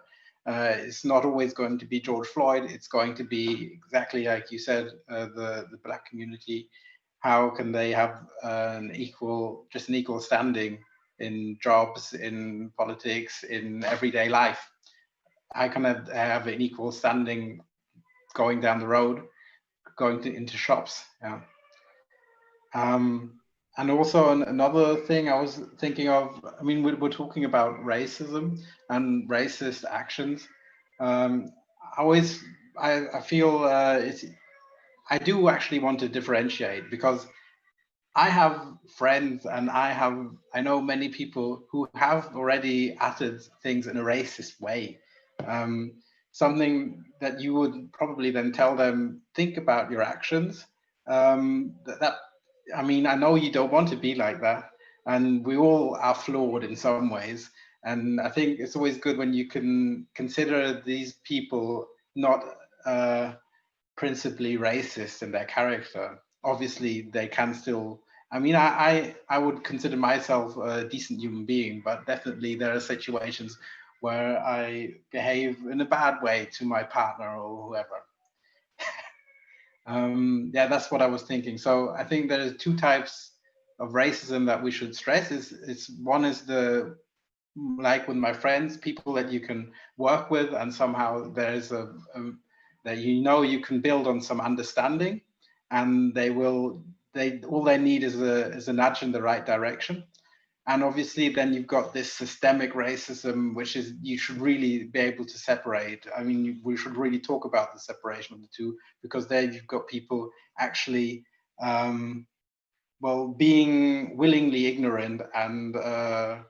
It's not always going to be George Floyd. It's going to be exactly like you said, the Black community. How can they have an equal standing in jobs, in politics, in everyday life? How can I have an equal standing going down the road, going into shops? Yeah. And also another thing I was thinking of, I mean, we're talking about racism and racist actions. I feel I do actually want to differentiate, because I have friends and I know many people who have already uttered things in a racist way. Um, Something that you would probably then tell them, think about your actions. I mean, I know you don't want to be like that, and we all are flawed in some ways. And I think it's always good when you can consider these people not principally racist in their character. Obviously, they can still. I mean, I would consider myself a decent human being, but definitely there are situations where I behave in a bad way to my partner or whoever. Yeah, that's what I was thinking. So I think there are two types of racism that we should stress. Is one is the, like with my friends, people that you can work with, and somehow there's a that you can build on some understanding, and they all they need is a nudge in the right direction. And obviously then you've got this systemic racism, which is, you should really be able to separate. I mean, we should really talk about the separation of the two, because there you've got people actually well, being willingly ignorant and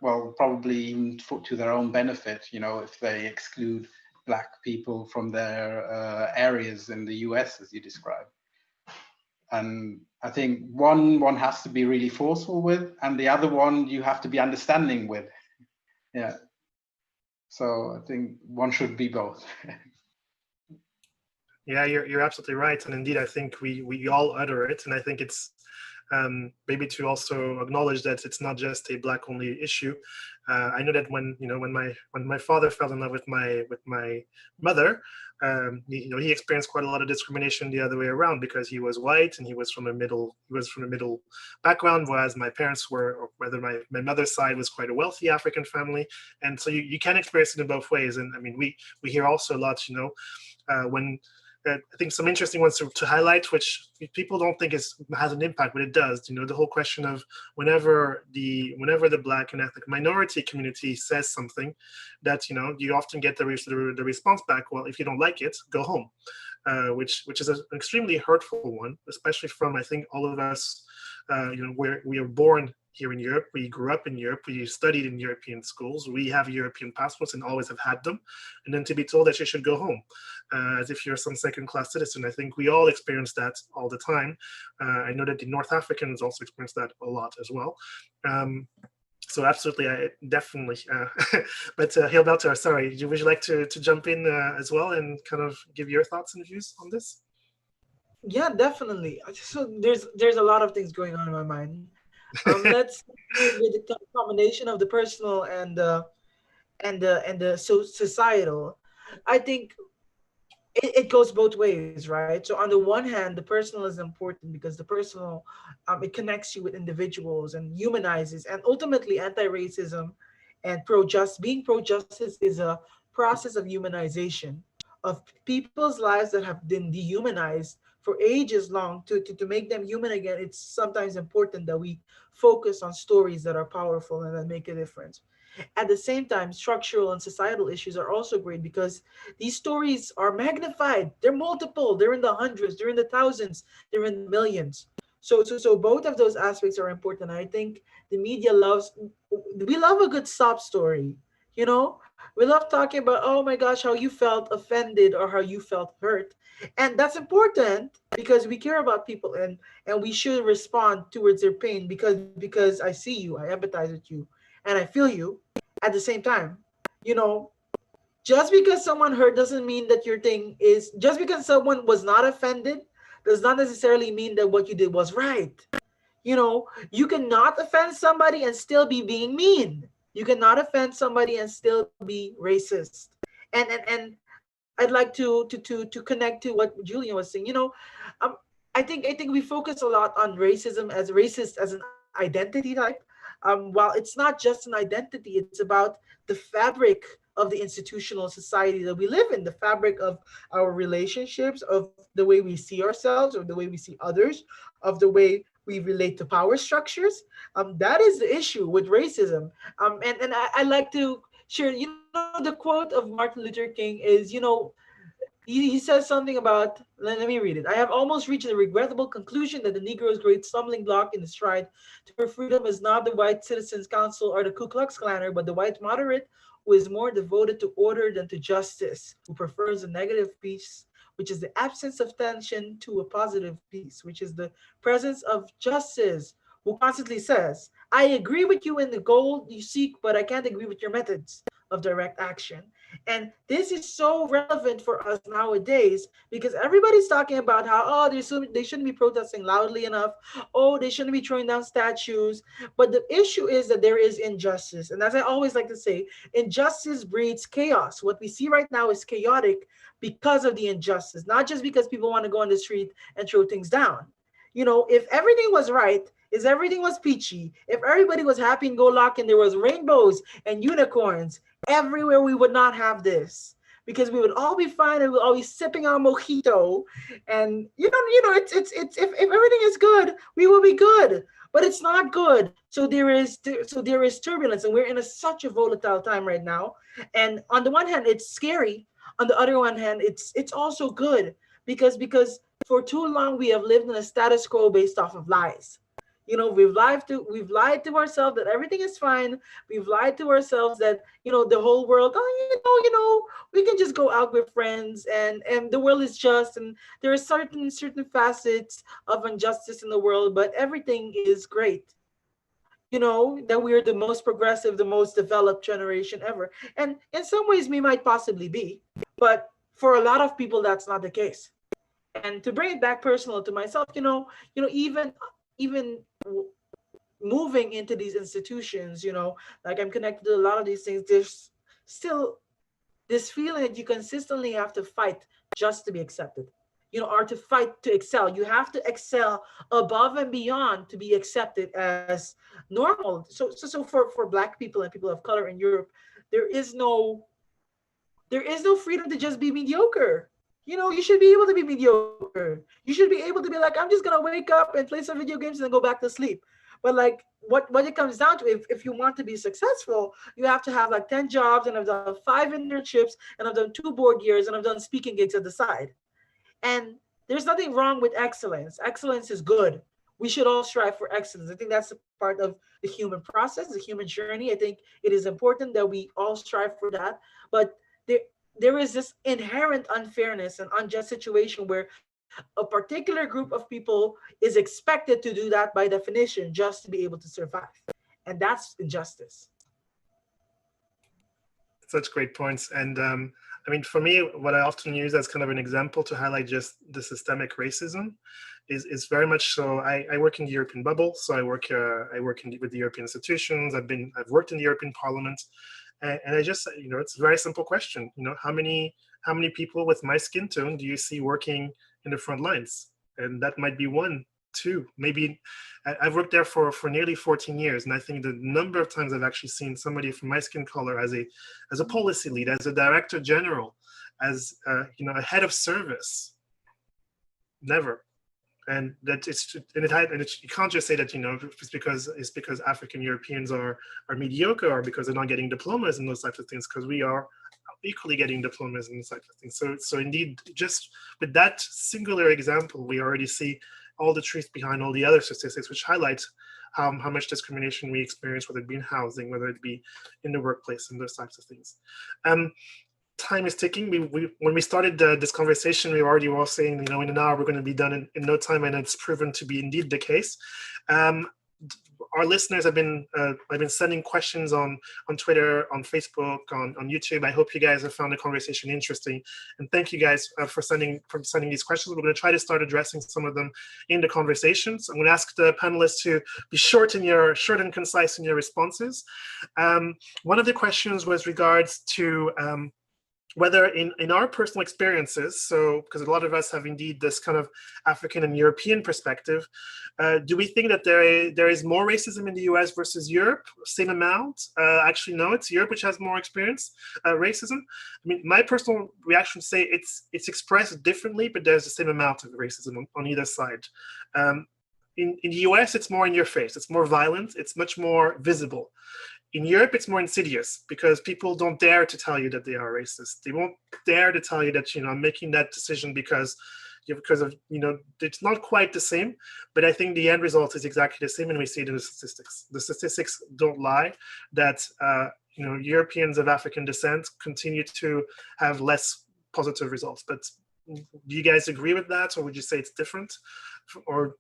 well, probably even to their own benefit, you know, if they exclude Black people from their areas in the US, as you described. And I think one has to be really forceful with, and the other one you have to be understanding with. Yeah. So I think one should be both.
Yeah, you're absolutely right, and indeed, I think we all utter it, and I think it's maybe to also acknowledge that it's not just a Black only issue. I know that when my father fell in love with my mother, he experienced quite a lot of discrimination the other way around, because he was white and he was from a middle background, whereas my parents were, or rather my mother's side was quite a wealthy African family, and so you can experience it in both ways. And I mean, we hear also a lot, when I think some interesting ones to highlight, which people don't think has an impact, but it does. The whole question of whenever the Black and ethnic minority community says something, that you often get the response back, well, if you don't like it, go home, which is an extremely hurtful one, especially from, I think, all of us. Where we are born here in Europe, we grew up in Europe, we studied in European schools, we have European passports and always have had them, and then to be told that you should go home, as if you're some second-class citizen. I think we all experience that all the time. I know that the North Africans also experience that a lot as well. So absolutely, I definitely. But Gilberto, sorry, would you like to jump in as well and kind of give your thoughts and views on this?
Yeah, definitely. So there's a lot of things going on in my mind. Let's begin with the combination of the personal and the societal. I think it goes both ways, right? So on the one hand, the personal is important because the personal, it connects you with individuals and humanizes, and ultimately anti-racism and being pro-justice is a process of humanization of people's lives that have been dehumanized for ages long. To make them human again, it's sometimes important that we focus on stories that are powerful and that make a difference. At the same time, structural and societal issues are also great because these stories are magnified. They're multiple. They're in the hundreds. They're in the thousands. They're in the millions. So both of those aspects are important. I think the media we love a good sob story. We love talking about, oh my gosh, how you felt offended or how you felt hurt. And that's important because we care about people, and we should respond towards their pain because I see you, I empathize with you, and I feel you. At the same time, you know, just because someone hurt doesn't mean that your thing is, just because someone was not offended does not necessarily mean that what you did was right. You cannot offend somebody and still be being mean. You cannot offend somebody and still be racist. And I'd like to connect to what Julian was saying. Um, I think we focus a lot on racism as racist as an identity type. While it's not just an identity, it's about the fabric of the institutional society that we live in, the fabric of our relationships, of the way we see ourselves, or the way we see others, of the way we relate to power structures. That is the issue with racism. And I like to share, the quote of Martin Luther King is, he says something about, let me read it. I have almost reached the regrettable conclusion that the Negro's great stumbling block in the stride to her freedom is not the white Citizens Council or the Ku Klux Klaner, but the white moderate who is more devoted to order than to justice, who prefers a negative peace, which is the absence of tension, to a positive peace, which is the presence of justice, who constantly says, I agree with you in the goal you seek, but I can't agree with your methods of direct action. And this is so relevant for us nowadays because everybody's talking about how, oh, they shouldn't be protesting loudly enough. Oh, they shouldn't be throwing down statues. But the issue is that there is injustice. And as I always like to say, injustice breeds chaos. What we see right now is chaotic because of the injustice, not just because people want to go on the street and throw things down. You know, if everything was right, if everything was peachy, if everybody was happy and go lucky and there was rainbows and unicorns everywhere, we would not have this because we would all be fine and we'd all be sipping our mojito. And if everything is good, we will be good. But it's not good. So there is turbulence, and we're in such a volatile time right now. And on the one hand, it's scary. On the other one hand, it's also good because for too long we have lived in a status quo based off of lies. You know, we've lied to ourselves that everything is fine. We've lied to ourselves that, the whole world, we can just go out with friends, and the world is just, and there are certain facets of injustice in the world, but everything is great. That we're the most progressive, the most developed generation ever. And in some ways we might possibly be, but for a lot of people that's not the case. And to bring it back personal to myself, even moving into these institutions, like I'm connected to a lot of these things, there's still this feeling that you consistently have to fight just to be accepted, or to fight to excel. You have to excel above and beyond to be accepted as normal. So for Black people and people of color in Europe, there is no freedom to just be mediocre. You should be able to be mediocre. You should be able to be like, I'm just gonna wake up and play some video games and then go back to sleep. But like what it comes down to, if you want to be successful, you have to have like 10 jobs, and I've done 5 internships, and I've done 2 board years, and I've done speaking gigs at the side. And there's nothing wrong with excellence. Excellence is good. We should all strive for excellence. I think that's a part of the human process, the human journey. I think it is important that we all strive for that. But there is this inherent unfairness and unjust situation where a particular group of people is expected to do that by definition just to be able to survive. And that's injustice.
Such great points. And I mean, for me, what I often use as kind of an example to highlight just the systemic racism is very much so. I work in the European bubble, so I work with the European institutions. I've worked in the European Parliament, and I just, it's a very simple question. How many people with my skin tone do you see working in the front lines? And that might be 1, 2, maybe. I've worked there for nearly 14 years, and I think the number of times I've actually seen somebody from my skin color as a policy lead, as a director general, as a head of service, never. And that you can't just say that it's because African Europeans are mediocre, or because they're not getting diplomas and those types of things, because we are equally getting diplomas and those types of things. So indeed, just with that singular example, we already see all the truth behind all the other statistics, which highlight how much discrimination we experience, whether it be in housing, whether it be in the workplace, and those types of things. Time is ticking. When we started this conversation, we already were saying, in an hour we're going to be done in no time, and it's proven to be indeed the case. Our listeners have been sending questions on Twitter, on Facebook, on YouTube. I hope you guys have found the conversation interesting, and thank you guys for sending these questions. We're going to try to start addressing some of them in the conversations. I'm going to ask the panelists to be short and concise in your responses. One of the questions was regards to whether in our personal experiences, so because a lot of us have indeed this kind of African and European perspective, do we think that there is more racism in the US versus Europe? Same amount? Actually, no, it's Europe which has more experience racism. I mean, my personal reaction would say it's expressed differently, but there's the same amount of racism on either side. In the US, it's more in your face. It's more violent. It's much more visible. In Europe, it's more insidious because people don't dare to tell you that they are racist. They won't dare to tell you that, I'm making that decision because of, it's not quite the same, but I think the end result is exactly the same, and we see it in the statistics. The statistics don't lie that, Europeans of African descent continue to have less positive results. But do you guys agree with that, or would you say it's different? Or,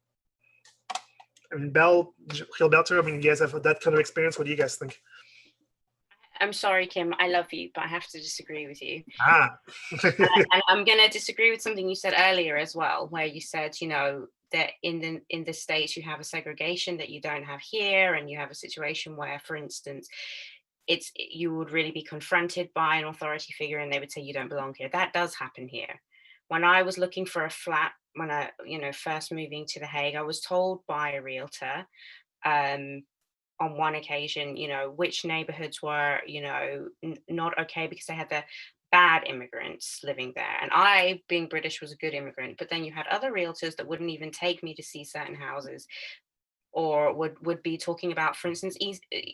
Gilberto, you guys have that kind of experience. What do you guys think?
I'm sorry, Kim, I love you, but I have to disagree with you. And I'm going to disagree with something you said earlier as well, where you said, that in the States you have a segregation that you don't have here, and you have a situation where, for instance, you would really be confronted by an authority figure and they would say you don't belong here. That does happen here. When I was looking for a flat, when I, first moving to The Hague, I was told by a realtor on one occasion, which neighborhoods were, not okay because they had the bad immigrants living there. And I, being British, was a good immigrant. But then you had other realtors that wouldn't even take me to see certain houses, or would be talking about, for instance,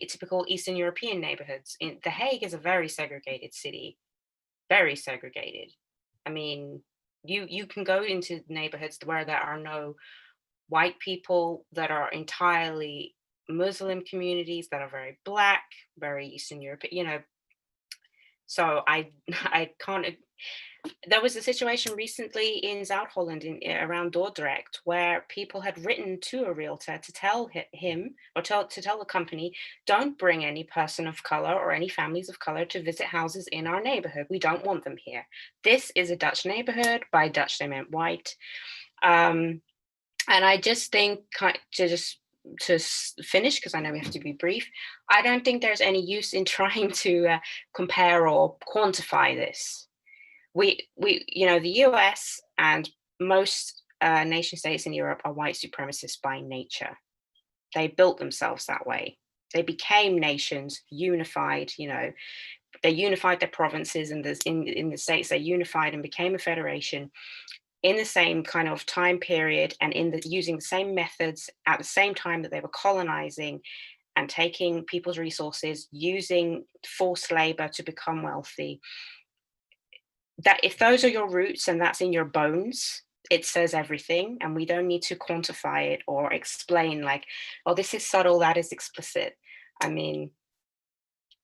typical Eastern European neighborhoods. The Hague is a very segregated city, very segregated. I mean, you can go into neighborhoods where there are no white people, that are entirely Muslim communities, that are very Black, very Eastern European, so I can't. There was a situation recently in South Holland, around Dordrecht, where people had written to a realtor to tell him, or to tell the company, don't bring any person of color or any families of color to visit houses in our neighborhood. We don't want them here. This is a Dutch neighborhood. By Dutch, they meant white. And I just think, to finish, because I know we have to be brief, I don't think there's any use in trying to compare or quantify this. The US and most nation states in Europe are white supremacists by nature. They built themselves that way. They became nations, unified, they unified their provinces, and in the states, they unified and became a federation in the same kind of time period, and using the same methods at the same time that they were colonizing and taking people's resources, using forced labor to become wealthy. That if those are your roots and that's in your bones, it says everything, and we don't need to quantify it or explain like, oh, this is subtle, that is explicit. I mean,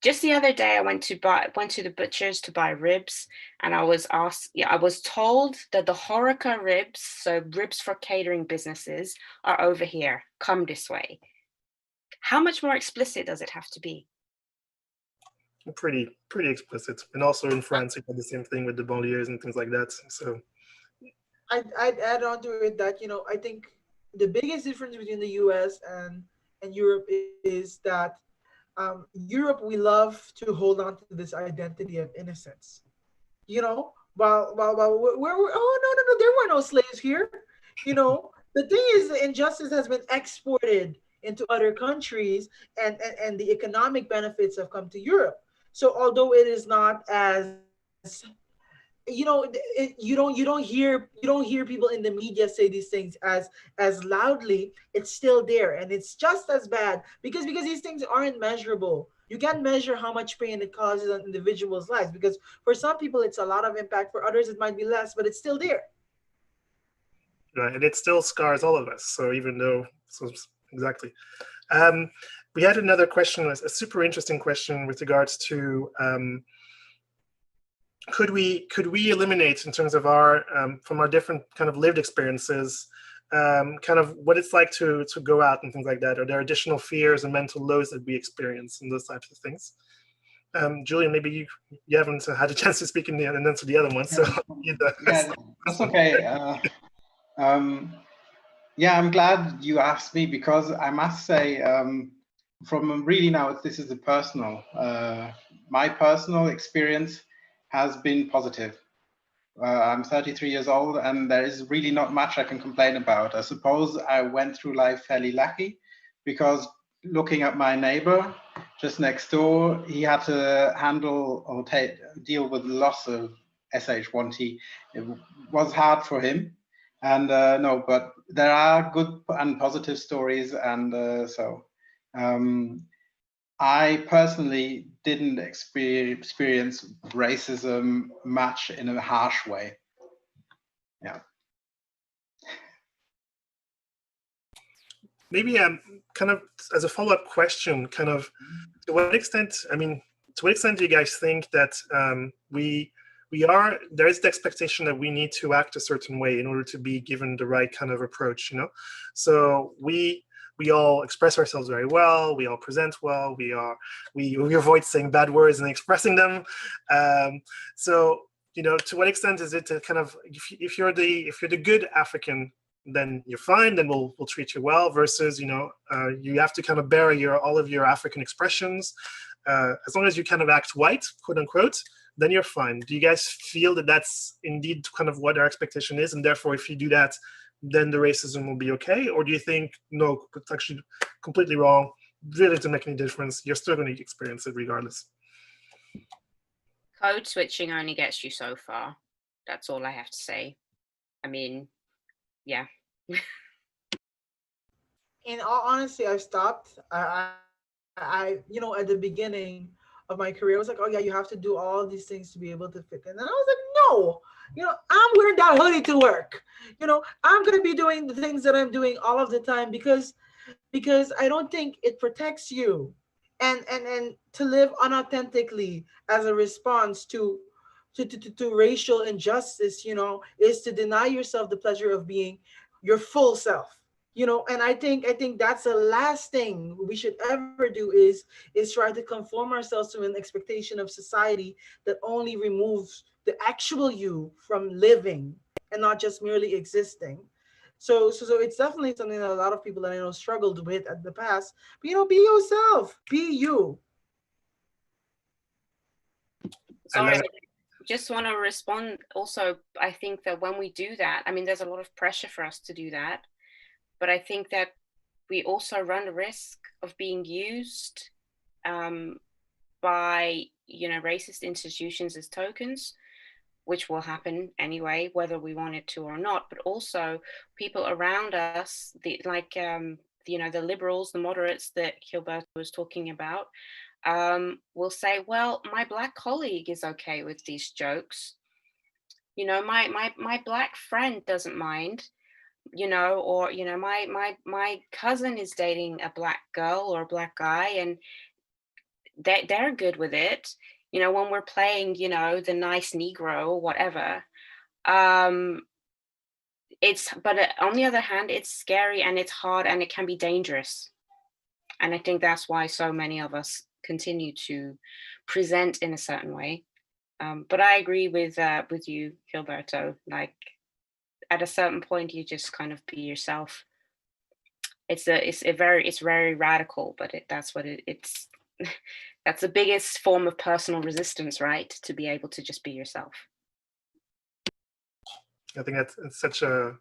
just the other day, I went to the butcher's to buy ribs, and I was told that the Horeca ribs, so ribs for catering businesses, are over here. Come this way. How much more explicit does it have to be?
Pretty explicit. And also in France, you had the same thing with the banlieues and things like that. So
I'd add on to it that, I think the biggest difference between the US and Europe is that Europe, we love to hold on to this identity of innocence. While no, there were no slaves here. The thing is, the injustice has been exported into other countries, and the economic benefits have come to Europe. So although it is not as you don't hear people in the media say these things as loudly, it's still there, and it's just as bad because these things aren't measurable. You can't measure how much pain it causes on individuals' lives, because for some people it's a lot of impact, for others it might be less, but it's still there.
Right, and it still scars all of us. So exactly. We had another question, a super interesting question with regards to could we eliminate, in terms of our from our different kind of lived experiences, kind of what it's like to go out and things like that? Are there additional fears and mental loads that we experience and those types of things? Julian, maybe you haven't had a chance to speak and answer the other one, so
that's okay. Yeah, I'm glad you asked me, because I must say, from really now, this is a personal. My personal experience has been positive. I'm 33 years old, and there is really not much I can complain about. I suppose I went through life fairly lucky, because looking at my neighbor just next door, he had to handle or deal with the loss of SH1T. It was hard for him. And no, but there are good and positive stories, and I personally didn't experience racism much in a harsh way. Yeah.
Maybe kind of as a follow-up question, kind of to what extent, I mean, to what extent do you guys think that there is the expectation that we need to act a certain way in order to be given the right kind of approach, you know? So we all express ourselves very well, we all present well, we avoid saying bad words and expressing them. So, you know, to what extent is it to kind of, if you're the good African, then you're fine, then we'll treat you well, versus, you know, you have to kind of bury all of your African expressions. As long as you kind of act white, quote unquote, then you're fine. Do you guys feel that that's indeed kind of what our expectation is, and therefore if you do that, then the racism will be okay? Or do you think, no, it's actually completely wrong, really doesn't make any difference, you're still going to experience it regardless?
Code switching only gets you so far. That's all I have to say. I mean, yeah.
In all honesty, I've stopped. You know, at the beginning of my career, I was like, oh yeah, you have to do all these things to be able to fit in. And I was like, no, you know, I'm wearing that hoodie to work. You know, I'm gonna be doing the things that I'm doing all of the time because I don't think it protects you. And to live unauthentically as a response to racial injustice, you know, is to deny yourself the pleasure of being your full self. You know, and I think that's the last thing we should ever do is try to conform ourselves to an expectation of society that only removes the actual you from living and not just merely existing. So it's definitely something that a lot of people that I know struggled with at the past. But you know, be yourself, be you.
Sorry, I just want to respond. Also, I think that when we do that, I mean, there's a lot of pressure for us to do that, but I think that we also run the risk of being used by, you know, racist institutions as tokens, which will happen anyway, whether we want it to or not. But also people around us, you know, the liberals, the moderates that Gilberto was talking about, will say, well, my Black colleague is okay with these jokes. You know, my Black friend doesn't mind, you know, or, you know, my cousin is dating a Black girl or a Black guy, and they're good with it. You know, when we're playing, you know, the nice Negro or whatever, but on the other hand, it's scary and it's hard and it can be dangerous. And I think that's why so many of us continue to present in a certain way. But I agree with you, Gilberto. Like, at a certain point, you just kind of be yourself. It's very radical, but it's that's the biggest form of personal resistance, right? To be able to just be yourself.
I think that's such a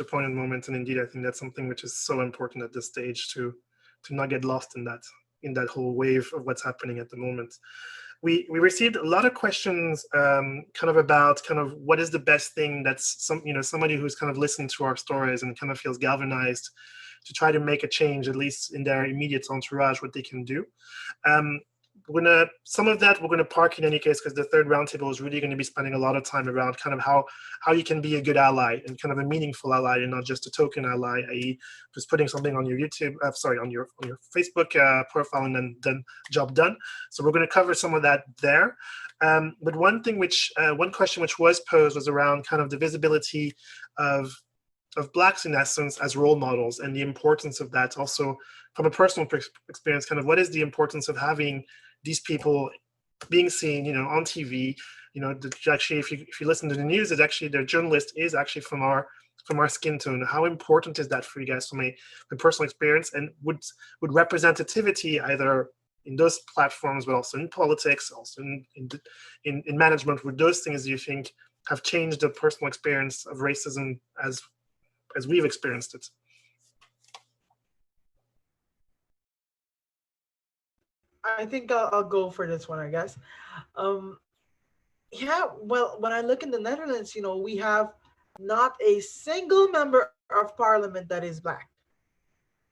poignant moment, and indeed, I think that's something which is so important at this stage to not get lost in that whole wave of what's happening at the moment. We received a lot of questions, kind of about kind of what is the best thing that's somebody who's kind of listened to our stories and kind of feels galvanized to try to make a change, at least in their immediate entourage, what they can do. Some of that we're going to park in any case, because the third roundtable is really going to be spending a lot of time around kind of how you can be a good ally and kind of a meaningful ally and not just a token ally, i.e. just putting something on your YouTube, on your Facebook profile and then job done. So we're going to cover some of that there. But one question which was posed was around kind of the visibility of Blacks in essence as role models and the importance of that. Also from a personal experience, kind of what is the importance of having these people being seen, you know, on TV, you know, actually, if you listen to the news, it's actually their journalist is actually from our skin tone. How important is that for you guys from a personal experience? And would representativity either in those platforms, but also in politics, also in management, would those things, do you think, have changed the personal experience of racism as we've experienced it?
I think I'll go for this one, I guess. Yeah, well, when I look in the Netherlands, you know, we have not a single member of parliament that is Black.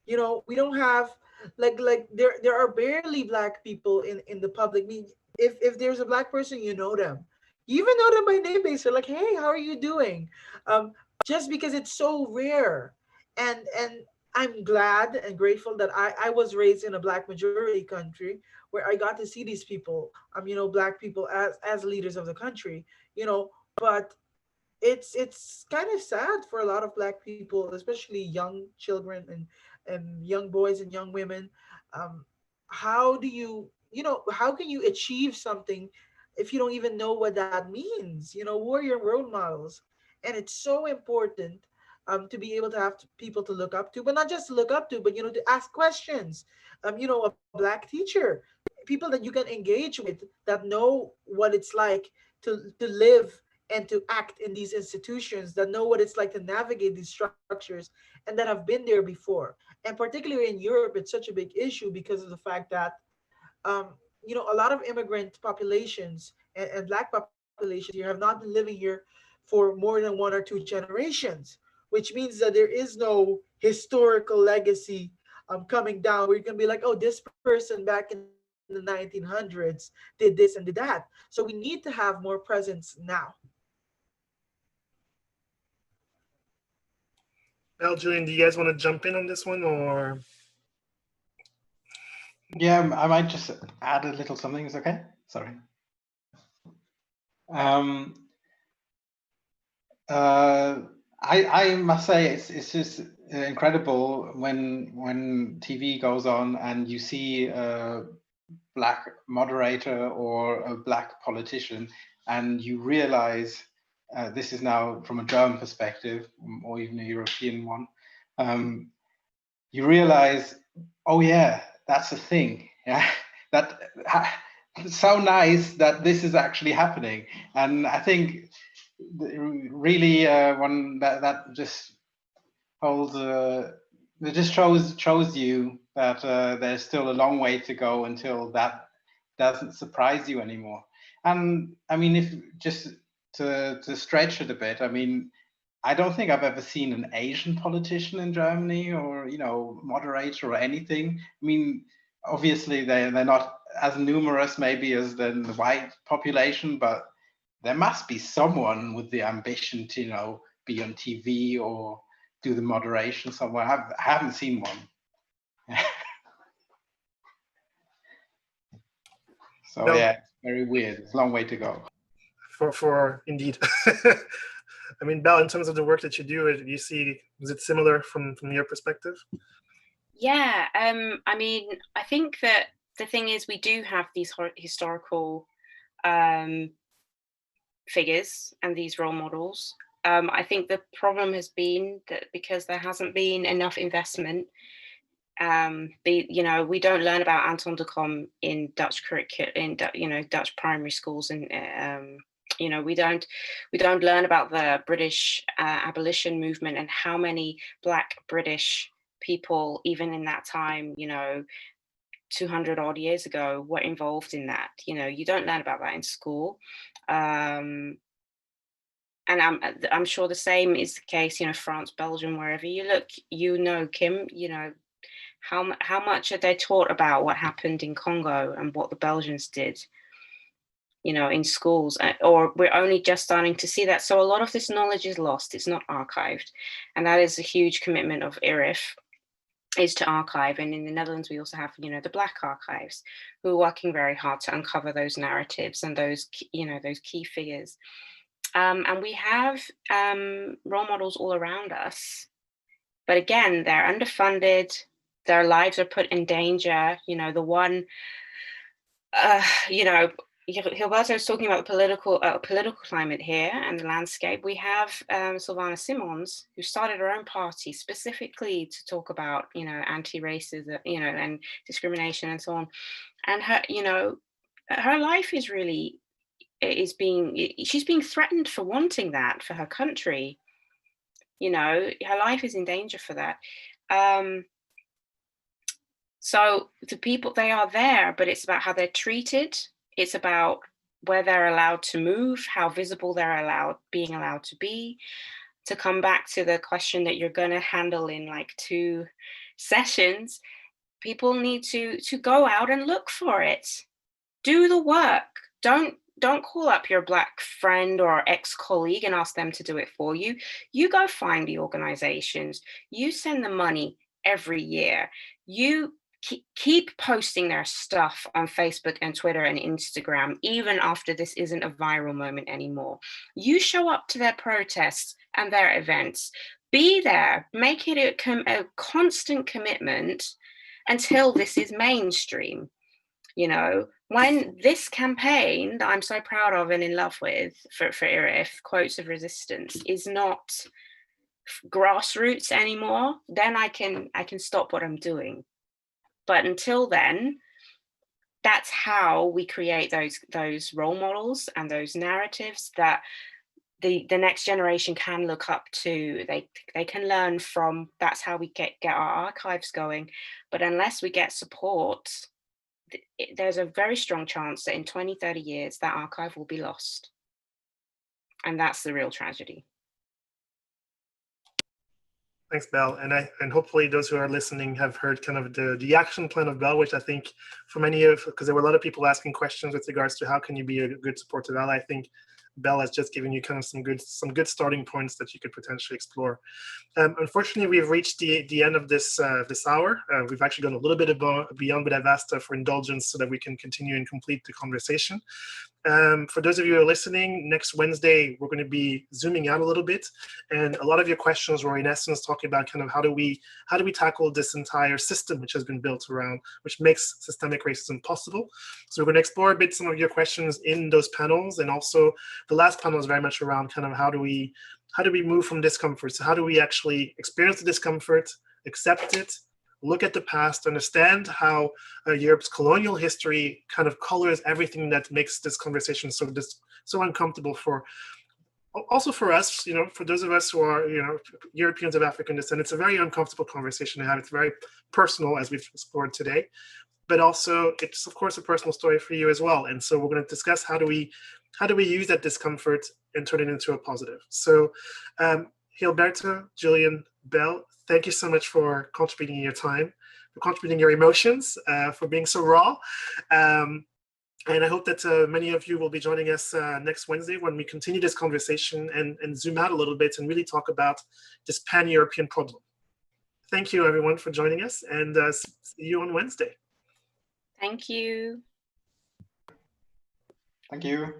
You know, we don't have there are barely black people in the public. I mean, if there's a black person, you know them. You even know them by name base. They're like, hey, how are you doing? Um, just because it's so rare. And I'm glad and grateful that I was raised in a black majority country where I got to see these people, you know, black people as leaders of the country, you know, but it's kind of sad for a lot of black people, especially young children and young boys and young women. Um, how do you, you know, how can you achieve something if you don't even know what that means? You know, who are your role models? And it's so important to be able to have people to look up to, but not just to look up to, but you know, to ask questions. You know, a black teacher, people that you can engage with that know what it's like to live and to act in these institutions, that know what it's like to navigate these structures and that have been there before. And particularly in Europe, it's such a big issue because of the fact that you know, a lot of immigrant populations and black populations here have not been living here for more than 1 or 2 generations, which means that there is no historical legacy coming down where you can be like, oh, this person back in the 1900s did this and did that. So we need to have more presence now.
Al, Julian, do you guys want to jump in on this one, or?
Yeah, I might just add a little something. Is okay? Sorry. I must say it's just incredible when TV goes on and you see a black moderator or a black politician, and you realize this is now from a German perspective or even a European one. You realize, oh yeah, that's a thing. Yeah, that it's so nice that this is actually happening. And I think really one that just holds it just shows you that there's still a long way to go until that doesn't surprise you anymore. And I mean, if just to stretch it a bit, I mean, I don't think I've ever seen an Asian politician in Germany, or, you know, moderator or anything. I mean, obviously they're not as numerous maybe as the white population, but there must be someone with the ambition to, you know, be on TV or do the moderation somewhere. I haven't seen one. So
No.
yeah, it's very weird. It's a long way to go.
For indeed. I mean, Belle, in terms of the work that you do, you see, is it similar from your perspective?
Yeah, I mean, I think that the thing is we do have these historical figures and these role models. I think the problem has been that because there hasn't been enough investment, you know, we don't learn about Anton de Kom in Dutch curriculum, in you know, Dutch primary schools, and you know, we don't learn about the British abolition movement and how many Black British people, even in that time, you know, 200 odd years ago, were involved in that. You know, you don't learn about that in school. And I'm sure the same is the case, you know, France, Belgium, wherever you look. You know, Kim, you know, how much are they taught about what happened in Congo and what the Belgians did, you know, in schools? Or we're only just starting to see that. So a lot of this knowledge is lost. It's not archived. And that is a huge commitment of IRIF, is to archive. And in the Netherlands, we also have, you know, the Black Archives, who are working very hard to uncover those narratives and those, you know, those key figures. And we have role models all around us. But again, they're underfunded. Their lives are put in danger. You know, the one, you know, Gilberto was talking about the political climate here and the landscape. We have Sylvana Simons, who started her own party specifically to talk about, you know, anti-racism, you know, and discrimination and so on. And her, you know, her life is really, she's being threatened for wanting that for her country. You know, her life is in danger for that. So the people, they are there, but it's about how they're treated. It's about where they're allowed to move, how visible they're being allowed to be. to come back to the question that you're going to handle in like 2 sessions, people need to go out and look for it. Do the work. Don't call up your Black friend or ex-colleague and ask them to do it for you. You go find the organizations. You send them money every year. You keep posting their stuff on Facebook and Twitter and Instagram, even after this isn't a viral moment anymore. You show up to their protests and their events. Be there. Make it a constant commitment until this is mainstream. You know, when this campaign that I'm so proud of and in love with for IRIF, Quotes of Resistance, is not grassroots anymore, then I can stop what I'm doing. But until then, that's how we create those role models and those narratives that the next generation can look up to. They can learn from. That's how we get our archives going. But unless we get support, there's a very strong chance that in 20, 30 years, that archive will be lost. And that's the real tragedy.
Thanks, Belle. And hopefully those who are listening have heard kind of the action plan of Belle, which I think for many of, because there were a lot of people asking questions with regards to how can you be a good supportive ally. I think Belle has just given you kind of some good starting points that you could potentially explore. Unfortunately, we've reached the end of this hour. We've actually gone a little bit beyond, but I've asked for indulgence so that we can continue and complete the conversation. For those of you who are listening, next Wednesday, we're going to be zooming out a little bit. And a lot of your questions were in essence talking about kind of how do we tackle this entire system which has been built around, which makes systemic racism possible. So we're going to explore a bit some of your questions in those panels. And also the last panel is very much around kind of how do we move from discomfort? So how do we actually experience the discomfort, accept it, look at the past, understand how Europe's colonial history kind of colors everything that makes this conversation so uncomfortable also for us, you know, for those of us who are, you know, Europeans of African descent. It's a very uncomfortable conversation to have. It's very personal, as we've explored today, but also it's of course a personal story for you as well. And so we're going to discuss how do we use that discomfort and turn it into a positive. So Gilberto, Julian, Belle, thank you so much for contributing your time, for contributing your emotions, for being so raw. And I hope that many of you will be joining us next Wednesday when we continue this conversation and zoom out a little bit and really talk about this pan-European problem. Thank you, everyone, for joining us, and see you on Wednesday.
Thank you.
Thank you.